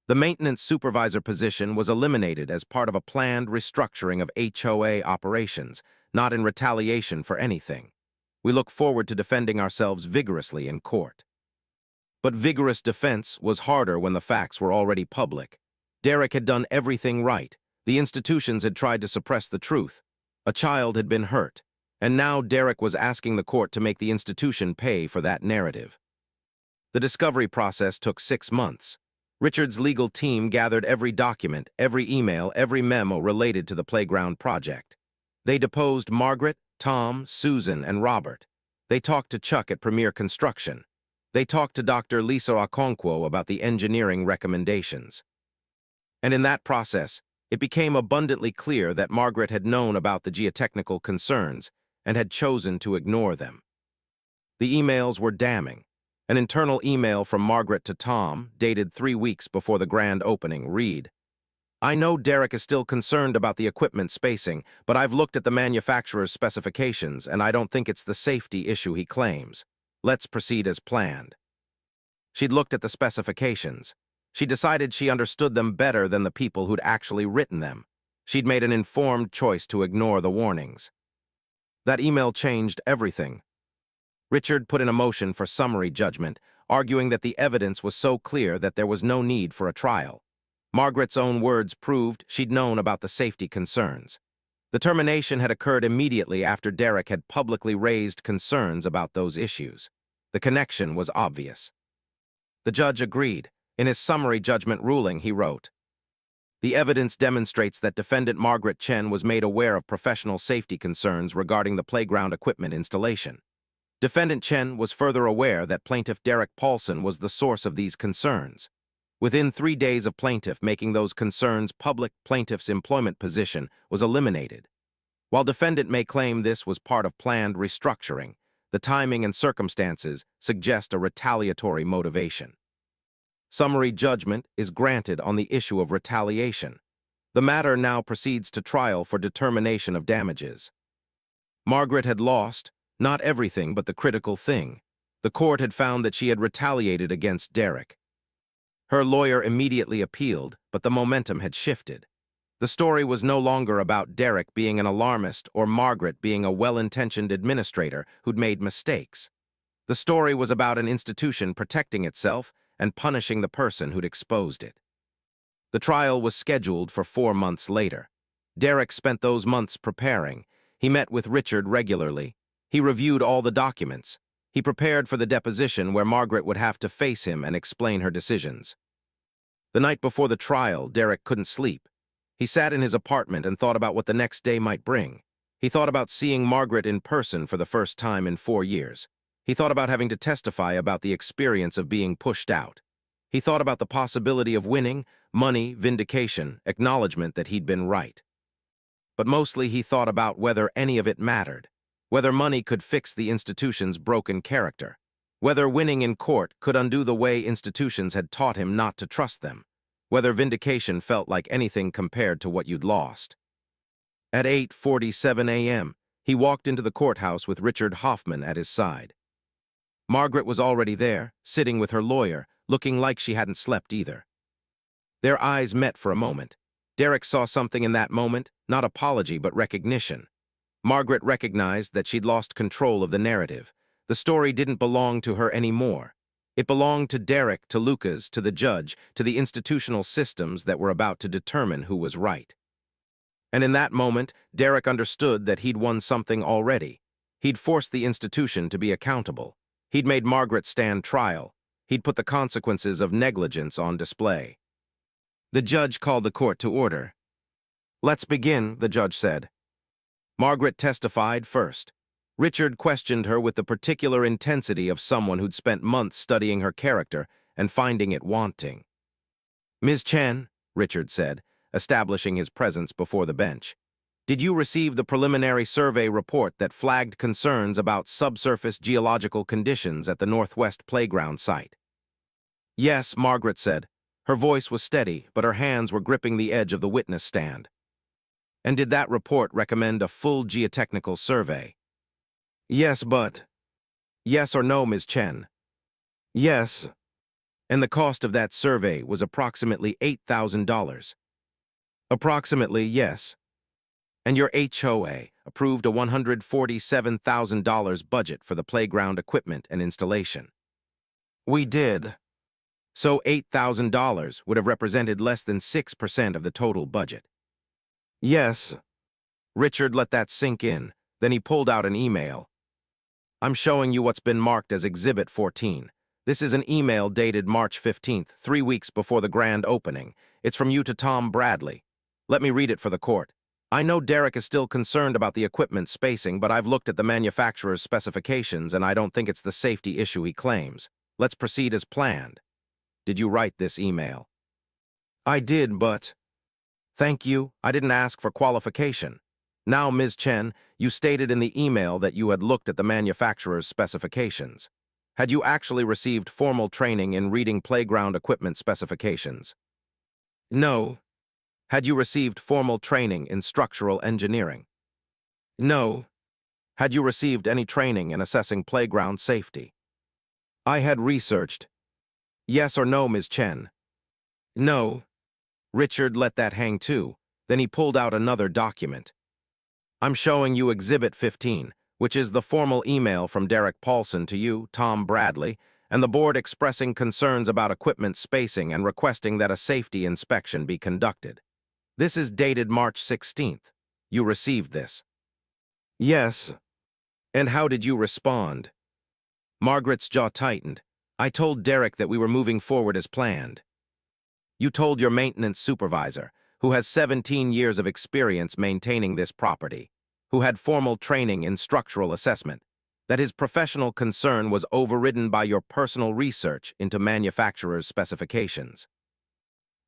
The maintenance supervisor position was eliminated as part of a planned restructuring of HOA operations, not in retaliation for anything. We look forward to defending ourselves vigorously in court. But vigorous defense was harder when the facts were already public. Derek had done everything right. The institutions had tried to suppress the truth. A child had been hurt. And now Derek was asking the court to make the institution pay for that narrative. The discovery process took 6 months. Richard's legal team gathered every document, every email, every memo related to the playground project. They deposed Margaret, Tom, Susan, and Robert. They talked to Chuck at Premier Construction. They talked to Dr. Lisa Okonkwo about the engineering recommendations. And in that process, it became abundantly clear that Margaret had known about the geotechnical concerns and had chosen to ignore them. The emails were damning. An internal email from Margaret to Tom, dated 3 weeks before the grand opening, read, "I know Derek is still concerned about the equipment spacing, but I've looked at the manufacturer's specifications and I don't think it's the safety issue he claims. Let's proceed as planned." She'd looked at the specifications. She decided she understood them better than the people who'd actually written them. She'd made an informed choice to ignore the warnings. That email changed everything. Richard put in a motion for summary judgment, arguing that the evidence was so clear that there was no need for a trial. Margaret's own words proved she'd known about the safety concerns. The termination had occurred immediately after Derek had publicly raised concerns about those issues. The connection was obvious. The judge agreed. In his summary judgment ruling, he wrote, "The evidence demonstrates that defendant Margaret Chen was made aware of professional safety concerns regarding the playground equipment installation. Defendant Chen was further aware that plaintiff Derek Paulson was the source of these concerns. Within 3 days of plaintiff making those concerns public, plaintiff's employment position was eliminated. While defendant may claim this was part of planned restructuring, the timing and circumstances suggest a retaliatory motivation." Summary judgment is granted on the issue of retaliation. The matter now proceeds to trial for determination of damages. Margaret had lost, not everything but the critical thing. The court had found that she had retaliated against Derek. Her lawyer immediately appealed, but the momentum had shifted. The story was no longer about Derek being an alarmist or Margaret being a well-intentioned administrator who'd made mistakes. The story was about an institution protecting itself and punishing the person who'd exposed it. The trial was scheduled for 4 months later. Derek spent those months preparing. He met with Richard regularly. He reviewed all the documents. He prepared for the deposition where Margaret would have to face him and explain her decisions. The night before the trial, Derek couldn't sleep. He sat in his apartment and thought about what the next day might bring. He thought about seeing Margaret in person for the first time in 4 years. He thought about having to testify about the experience of being pushed out. He thought about the possibility of winning, money, vindication, acknowledgement that he'd been right. But mostly he thought about whether any of it mattered, whether money could fix the institution's broken character, whether winning in court could undo the way institutions had taught him not to trust them, whether vindication felt like anything compared to what you'd lost. At 8:47 a.m., he walked into the courthouse with Richard Hoffman at his side. Margaret was already there, sitting with her lawyer, looking like she hadn't slept either. Their eyes met for a moment. Derek saw something in that moment, not apology but recognition. Margaret recognized that she'd lost control of the narrative. The story didn't belong to her anymore. It belonged to Derek, to Lucas, to the judge, to the institutional systems that were about to determine who was right. And in that moment, Derek understood that he'd won something already. He'd forced the institution to be accountable. He'd made Margaret stand trial. He'd put the consequences of negligence on display. The judge called the court to order. "Let's begin," the judge said. Margaret testified first. Richard questioned her with the particular intensity of someone who'd spent months studying her character and finding it wanting. "Ms. Chen," Richard said, establishing his presence before the bench, "did you receive the preliminary survey report that flagged concerns about subsurface geological conditions at the Northwest Playground site?" "Yes," Margaret said. Her voice was steady, but her hands were gripping the edge of the witness stand. "And did that report recommend a full geotechnical survey?" "Yes, but—" "Yes or no, Ms. Chen?" "Yes." "And the cost of that survey was approximately $8,000. "Approximately, yes." And your HOA approved a $147,000 budget for the playground equipment and installation. We did. So $8,000 would have represented less than 6% of the total budget. Yes. Richard let that sink in. Then he pulled out an email. I'm showing you what's been marked as Exhibit 14. This is an email dated March 15th, 3 weeks before the grand opening. It's from you to Tom Bradley. Let me read it for the court. I know Derek is still concerned about the equipment spacing, but I've looked at the manufacturer's specifications and I don't think it's the safety issue he claims. Let's proceed as planned. Did you write this email? I did, but... Thank you. I didn't ask for qualification. Now, Ms. Chen, you stated in the email that you had looked at the manufacturer's specifications. Had you actually received formal training in reading playground equipment specifications? No. Had you received formal training in structural engineering? No. Had you received any training in assessing playground safety? I had researched. Yes or no, Ms. Chen? No. Richard let that hang too. Then he pulled out another document. I'm showing you Exhibit 15, which is the formal email from Derek Paulson to you, Tom Bradley, and the board expressing concerns about equipment spacing and requesting that a safety inspection be conducted. This is dated March 16th. You received this. Yes. And how did you respond? Margaret's jaw tightened. I told Derek that we were moving forward as planned. You told your maintenance supervisor, who has 17 years of experience maintaining this property, who had formal training in structural assessment, that his professional concern was overridden by your personal research into manufacturer's specifications.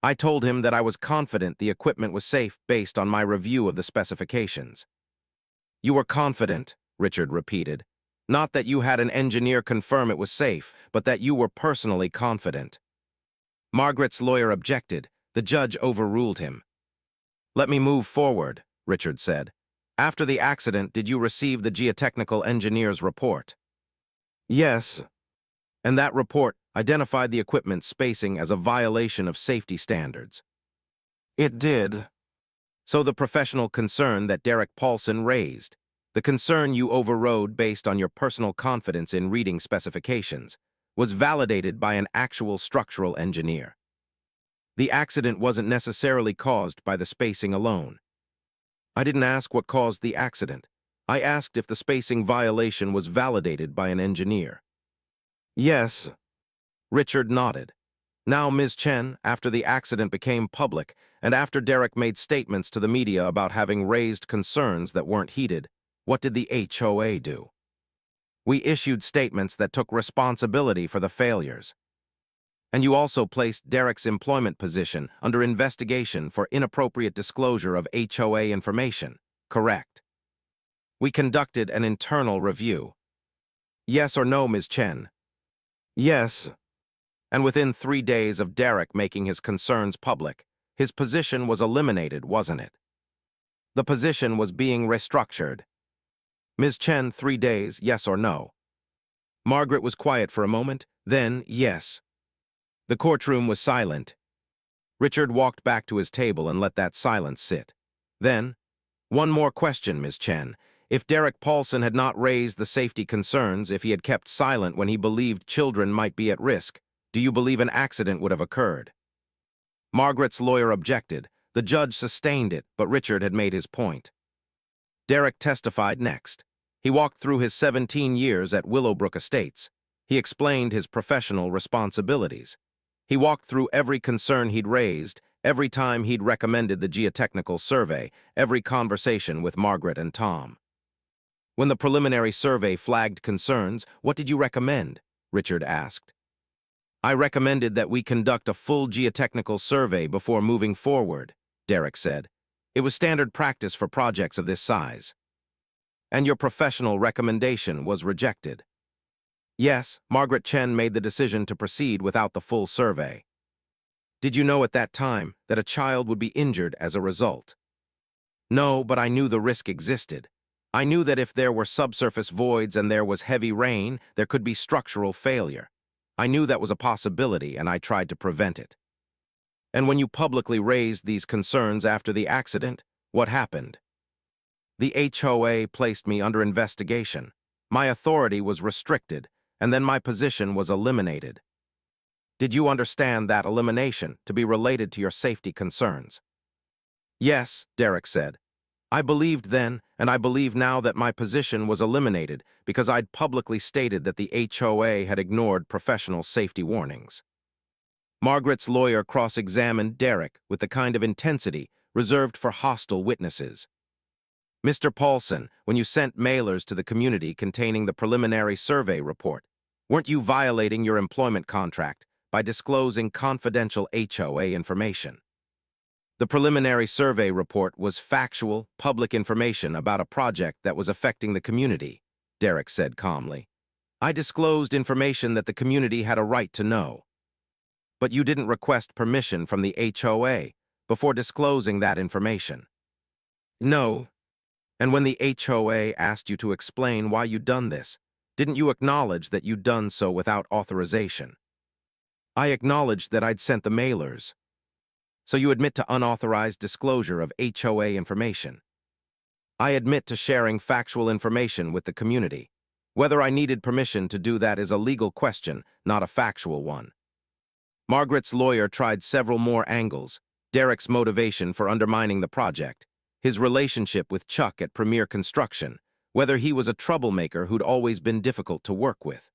I told him that I was confident the equipment was safe based on my review of the specifications. You were confident, Richard repeated. Not that you had an engineer confirm it was safe, but that you were personally confident. Margaret's lawyer objected. The judge overruled him. Let me move forward, Richard said. After the accident, did you receive the geotechnical engineer's report? Yes. And that report identified the equipment spacing as a violation of safety standards. It did. So the professional concern that Derek Paulson raised, the concern you overrode based on your personal confidence in reading specifications, was validated by an actual structural engineer. The accident wasn't necessarily caused by the spacing alone. I didn't ask what caused the accident. I asked if the spacing violation was validated by an engineer. Yes. Richard nodded. Now, Ms. Chen, after the accident became public, and after Derek made statements to the media about having raised concerns that weren't heeded, what did the HOA do? We issued statements that took responsibility for the failures. And you also placed Derek's employment position under investigation for inappropriate disclosure of HOA information, correct? We conducted an internal review. Yes or no, Ms. Chen? Yes. And within 3 days of Derek making his concerns public, his position was eliminated, wasn't it? The position was being restructured. Ms. Chen, 3 days, yes or no? Margaret was quiet for a moment, then yes. The courtroom was silent. Richard walked back to his table and let that silence sit. Then, one more question, Ms. Chen. If Derek Paulson had not raised the safety concerns, if he had kept silent when he believed children might be at risk, do you believe an accident would have occurred? Margaret's lawyer objected. The judge sustained it, but Richard had made his point. Derek testified next. He walked through his 17 years at Willowbrook Estates. He explained his professional responsibilities. He walked through every concern he'd raised, every time he'd recommended the geotechnical survey, every conversation with Margaret and Tom. When the preliminary survey flagged concerns, what did you recommend? Richard asked. I recommended that we conduct a full geotechnical survey before moving forward, Derek said. It was standard practice for projects of this size. And your professional recommendation was rejected. Yes, Margaret Chen made the decision to proceed without the full survey. Did you know at that time that a child would be injured as a result? No, but I knew the risk existed. I knew that if there were subsurface voids and there was heavy rain, there could be structural failure. I knew that was a possibility, and I tried to prevent it. And when you publicly raised these concerns after the accident, what happened? The HOA placed me under investigation. My authority was restricted, and then my position was eliminated. Did you understand that elimination to be related to your safety concerns? Yes, Derek said. I believed then, and I believe now that my position was eliminated because I'd publicly stated that the HOA had ignored professional safety warnings. Margaret's lawyer cross-examined Derek with the kind of intensity reserved for hostile witnesses. Mr. Paulson, when you sent mailers to the community containing the preliminary survey report, weren't you violating your employment contract by disclosing confidential HOA information? The preliminary survey report was factual, public information about a project that was affecting the community, Derek said calmly. I disclosed information that the community had a right to know. But you didn't request permission from the HOA before disclosing that information. No. And when the HOA asked you to explain why you'd done this, didn't you acknowledge that you'd done so without authorization? I acknowledged that I'd sent the mailers. So you admit to unauthorized disclosure of HOA information. I admit to sharing factual information with the community. Whether I needed permission to do that is a legal question, not a factual one. Margaret's lawyer tried several more angles: Derek's motivation for undermining the project, his relationship with Chuck at Premier Construction, whether he was a troublemaker who'd always been difficult to work with.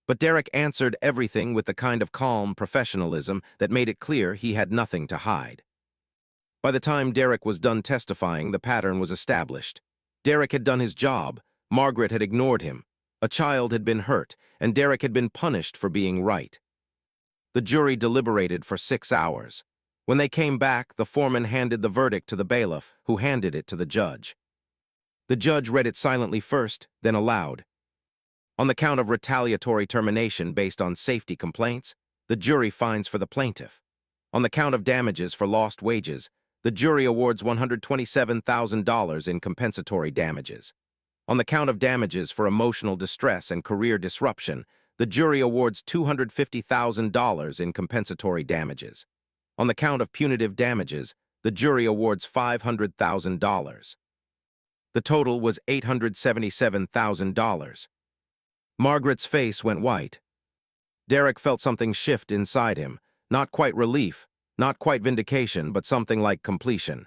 But Derek answered everything with the kind of calm professionalism that made it clear he had nothing to hide. By the time Derek was done testifying, the pattern was established. Derek had done his job, Margaret had ignored him, a child had been hurt, and Derek had been punished for being right. The jury deliberated for 6 hours. When they came back, the foreman handed the verdict to the bailiff, who handed it to the judge. The judge read it silently first, then aloud. On the count of retaliatory termination based on safety complaints, the jury finds for the plaintiff. On the count of damages for lost wages, the jury awards $127,000 in compensatory damages. On the count of damages for emotional distress and career disruption, the jury awards $250,000 in compensatory damages. On the count of punitive damages, the jury awards $500,000. The total was $877,000. Margaret's face went white. Derek felt something shift inside him, not quite relief, not quite vindication, but something like completion.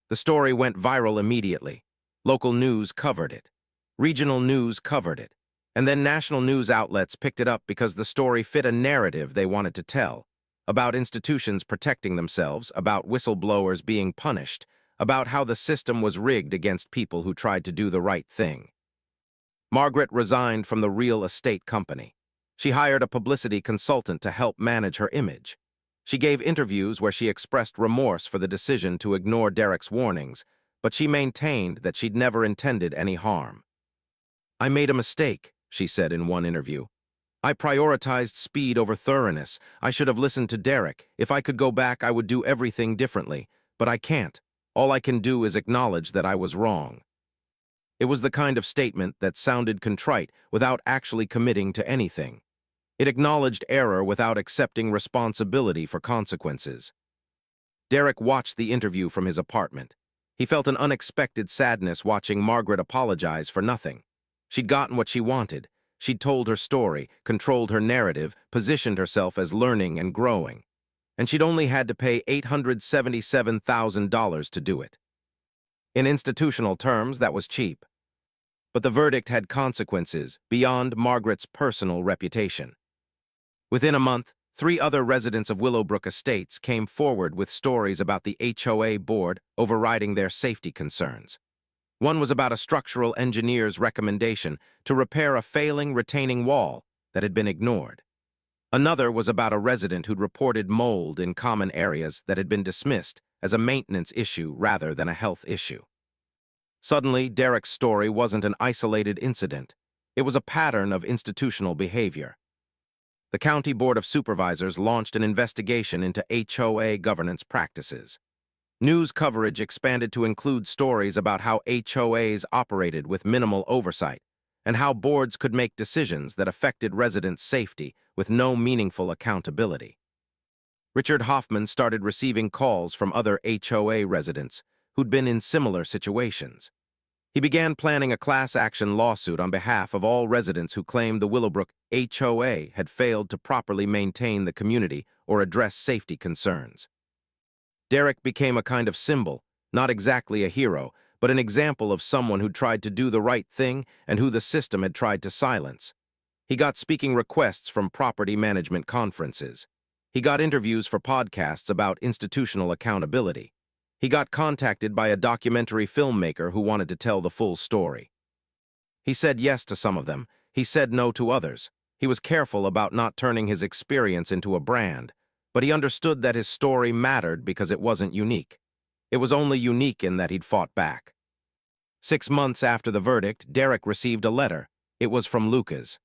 The story went viral immediately. Local news covered it. Regional news covered it. And then national news outlets picked it up because the story fit a narrative they wanted to tell, about institutions protecting themselves, about whistleblowers being punished, about how the system was rigged against people who tried to do the right thing. Margaret resigned from the real estate company. She hired a publicity consultant to help manage her image. She gave interviews where she expressed remorse for the decision to ignore Derek's warnings, but she maintained that she'd never intended any harm. I made a mistake, she said in one interview. I prioritized speed over thoroughness. I should have listened to Derek. If I could go back, I would do everything differently, but I can't. All I can do is acknowledge that I was wrong. It was the kind of statement that sounded contrite without actually committing to anything. It acknowledged error without accepting responsibility for consequences. Derek watched the interview from his apartment. He felt an unexpected sadness watching Margaret apologize for nothing. She'd gotten what she wanted. She'd told her story, controlled her narrative, positioned herself as learning and growing. And she'd only had to pay $877,000 to do it. In institutional terms, that was cheap. But the verdict had consequences beyond Margaret's personal reputation. Within a month, 3 other residents of Willowbrook Estates came forward with stories about the HOA board overriding their safety concerns. One was about a structural engineer's recommendation to repair a failing retaining wall that had been ignored. Another was about a resident who'd reported mold in common areas that had been dismissed as a maintenance issue rather than a health issue. Suddenly, Derek's story wasn't an isolated incident. It was a pattern of institutional behavior. The County Board of Supervisors launched an investigation into HOA governance practices. News coverage expanded to include stories about how HOAs operated with minimal oversight and how boards could make decisions that affected residents' safety with no meaningful accountability. Richard Hoffman started receiving calls from other HOA residents who'd been in similar situations. He began planning a class action lawsuit on behalf of all residents who claimed the Willowbrook HOA had failed to properly maintain the community or address safety concerns. Derek became a kind of symbol, not exactly a hero, but an example of someone who tried to do the right thing and who the system had tried to silence. He got speaking requests from property management conferences. He got interviews for podcasts about institutional accountability. He got contacted by a documentary filmmaker who wanted to tell the full story. He said yes to some of them. He said no to others. He was careful about not turning his experience into a brand, but he understood that his story mattered because it wasn't unique. It was only unique in that he'd fought back. 6 months after the verdict, Derek received a letter. It was from Lucas.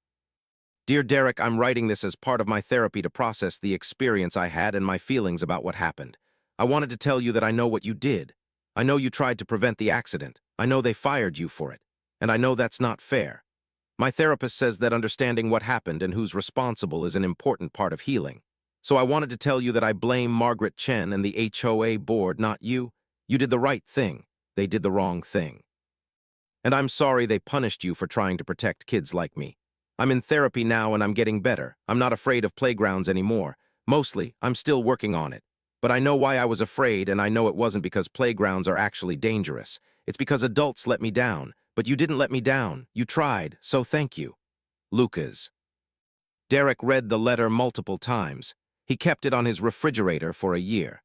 "Dear Derek, I'm writing this as part of my therapy to process the experience I had and my feelings about what happened. I wanted to tell you that I know what you did. I know you tried to prevent the accident. I know they fired you for it. And I know that's not fair. My therapist says that understanding what happened and who's responsible is an important part of healing. So I wanted to tell you that I blame Margaret Chen and the HOA board, not you. You did the right thing. They did the wrong thing. And I'm sorry they punished you for trying to protect kids like me. I'm in therapy now and I'm getting better. I'm not afraid of playgrounds anymore. Mostly, I'm still working on it. But I know why I was afraid, and I know it wasn't because playgrounds are actually dangerous. It's because adults let me down. But you didn't let me down. You tried, so thank you. Lucas." Derek read the letter multiple times. He kept it on his refrigerator for a year.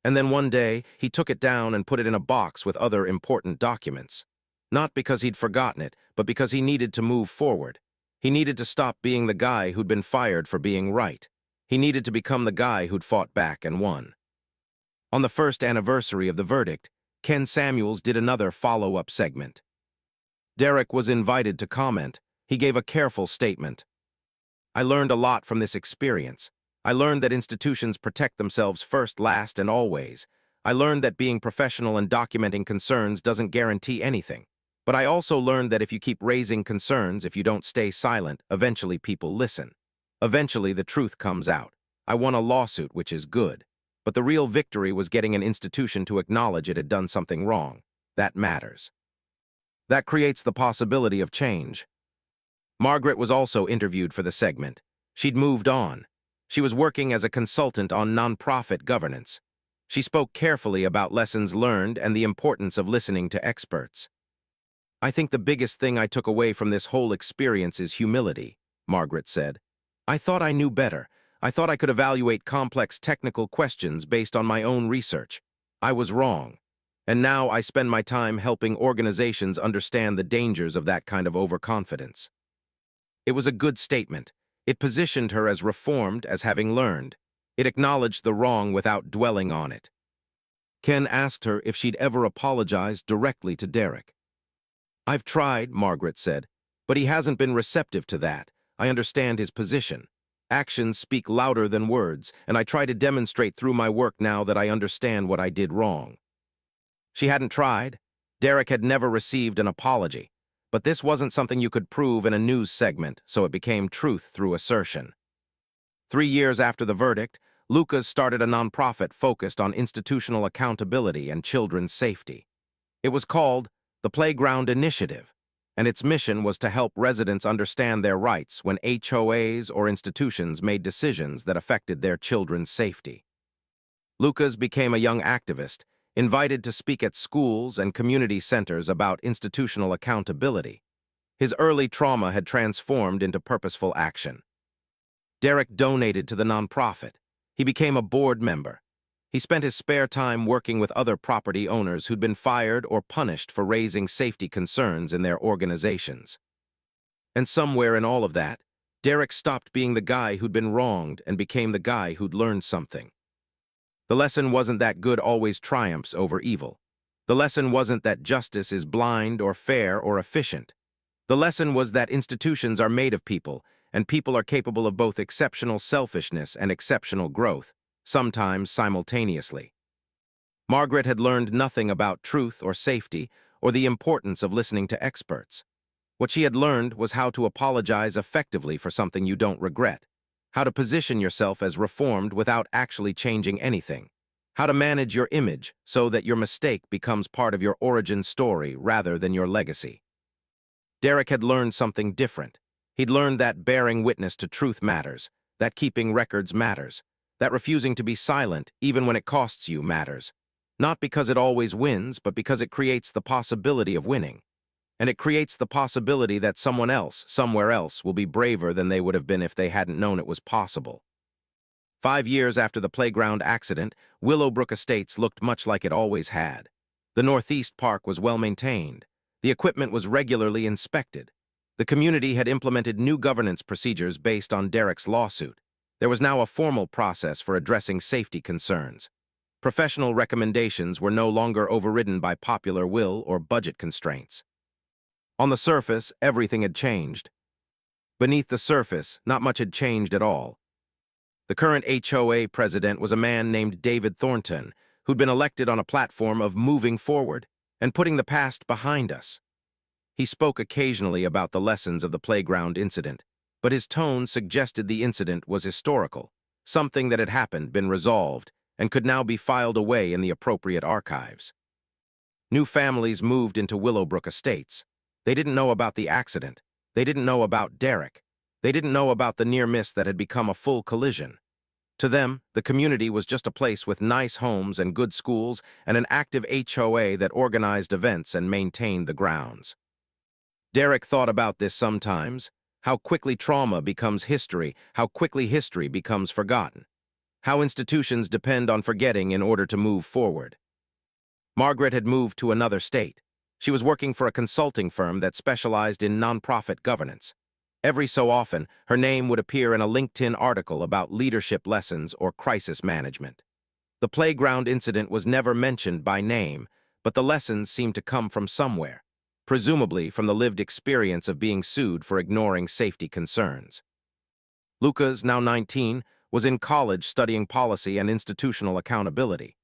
And then one day, he took it down and put it in a box with other important documents. Not because he'd forgotten it, but because he needed to move forward. He needed to stop being the guy who'd been fired for being right. He needed to become the guy who'd fought back and won. On the first anniversary of the verdict, Ken Samuels did another follow-up segment. Derek was invited to comment. He gave a careful statement. "I learned a lot from this experience. I learned that institutions protect themselves first, last, and always. I learned that being professional and documenting concerns doesn't guarantee anything. But I also learned that if you keep raising concerns, if you don't stay silent, eventually people listen. Eventually the truth comes out. I won a lawsuit, which is good. But the real victory was getting an institution to acknowledge it had done something wrong. That matters. That creates the possibility of change." Margaret was also interviewed for the segment. She'd moved on. She was working as a consultant on nonprofit governance. She spoke carefully about lessons learned and the importance of listening to experts. "I think the biggest thing I took away from this whole experience is humility," Margaret said. "I thought I knew better. I thought I could evaluate complex technical questions based on my own research. I was wrong. And now I spend my time helping organizations understand the dangers of that kind of overconfidence." It was a good statement. It positioned her as reformed, as having learned. It acknowledged the wrong without dwelling on it. Ken asked her if she'd ever apologized directly to Derek. "I've tried," Margaret said, "but he hasn't been receptive to that. I understand his position. Actions speak louder than words, and I try to demonstrate through my work now that I understand what I did wrong." She hadn't tried. Derek had never received an apology. But this wasn't something you could prove in a news segment, so it became truth through assertion. 3 years after the verdict, Lucas started a nonprofit focused on institutional accountability and children's safety. It was called the Playground Initiative, and its mission was to help residents understand their rights when HOAs or institutions made decisions that affected their children's safety. Lucas became a young activist, invited to speak at schools and community centers about institutional accountability. His early trauma had transformed into purposeful action. Derek donated to the nonprofit. He became a board member. He spent his spare time working with other property owners who'd been fired or punished for raising safety concerns in their organizations. And somewhere in all of that, Derek stopped being the guy who'd been wronged and became the guy who'd learned something. The lesson wasn't that good always triumphs over evil. The lesson wasn't that justice is blind or fair or efficient. The lesson was that institutions are made of people, and people are capable of both exceptional selfishness and exceptional growth, sometimes simultaneously. Margaret had learned nothing about truth or safety or the importance of listening to experts. What she had learned was how to apologize effectively for something you don't regret, how to position yourself as reformed without actually changing anything, How to manage your image so that your mistake becomes part of your origin story rather than your legacy. Derek had learned something different. He'd learned that bearing witness to truth matters, that keeping records matters, that refusing to be silent, even when it costs you, matters. Not because it always wins, but because it creates the possibility of winning. And it creates the possibility that someone else, somewhere else, will be braver than they would have been if they hadn't known it was possible. 5 years after the playground accident, Willowbrook Estates looked much like it always had. The Northeast Park was well maintained. The equipment was regularly inspected. The community had implemented new governance procedures based on Derek's lawsuit. There was now a formal process for addressing safety concerns. Professional recommendations were no longer overridden by popular will or budget constraints. On the surface, everything had changed. Beneath the surface, not much had changed at all. The current HOA president was a man named David Thornton, who'd been elected on a platform of moving forward and putting the past behind us. He spoke occasionally about the lessons of the playground incident, but his tone suggested the incident was historical, something that had happened, been resolved, and could now be filed away in the appropriate archives. New families moved into Willowbrook Estates. They didn't know about the accident. They didn't know about Derek. They didn't know about the near miss that had become a full collision. To them, the community was just a place with nice homes and good schools and an active HOA that organized events and maintained the grounds. Derek thought about this sometimes, how quickly trauma becomes history, how quickly history becomes forgotten, how institutions depend on forgetting in order to move forward. Margaret had moved to another state. She was working for a consulting firm that specialized in nonprofit governance. Every so often, her name would appear in a LinkedIn article about leadership lessons or crisis management. The playground incident was never mentioned by name, but the lessons seemed to come from somewhere, presumably from the lived experience of being sued for ignoring safety concerns. Lucas, now 19, was in college studying policy and institutional accountability.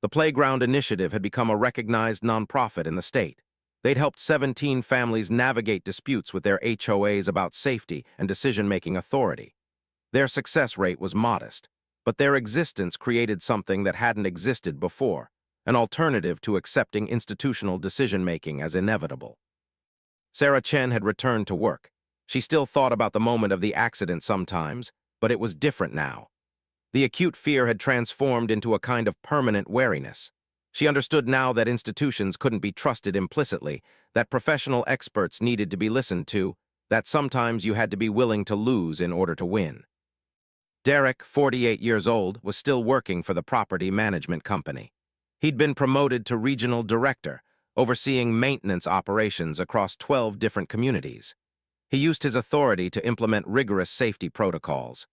The Playground Initiative had become a recognized nonprofit in the state. They'd helped 17 families navigate disputes with their HOAs about safety and decision-making authority. Their success rate was modest, but their existence created something that hadn't existed before, an alternative to accepting institutional decision-making as inevitable. Sarah Chen had returned to work. She still thought about the moment of the accident sometimes, but it was different now. The acute fear had transformed into a kind of permanent wariness. She understood now that institutions couldn't be trusted implicitly, that professional experts needed to be listened to, that sometimes you had to be willing to lose in order to win. Derek, 48 years old, was still working for the property management company. He'd been promoted to regional director, overseeing maintenance operations across 12 different communities. He used his authority to implement rigorous safety protocols.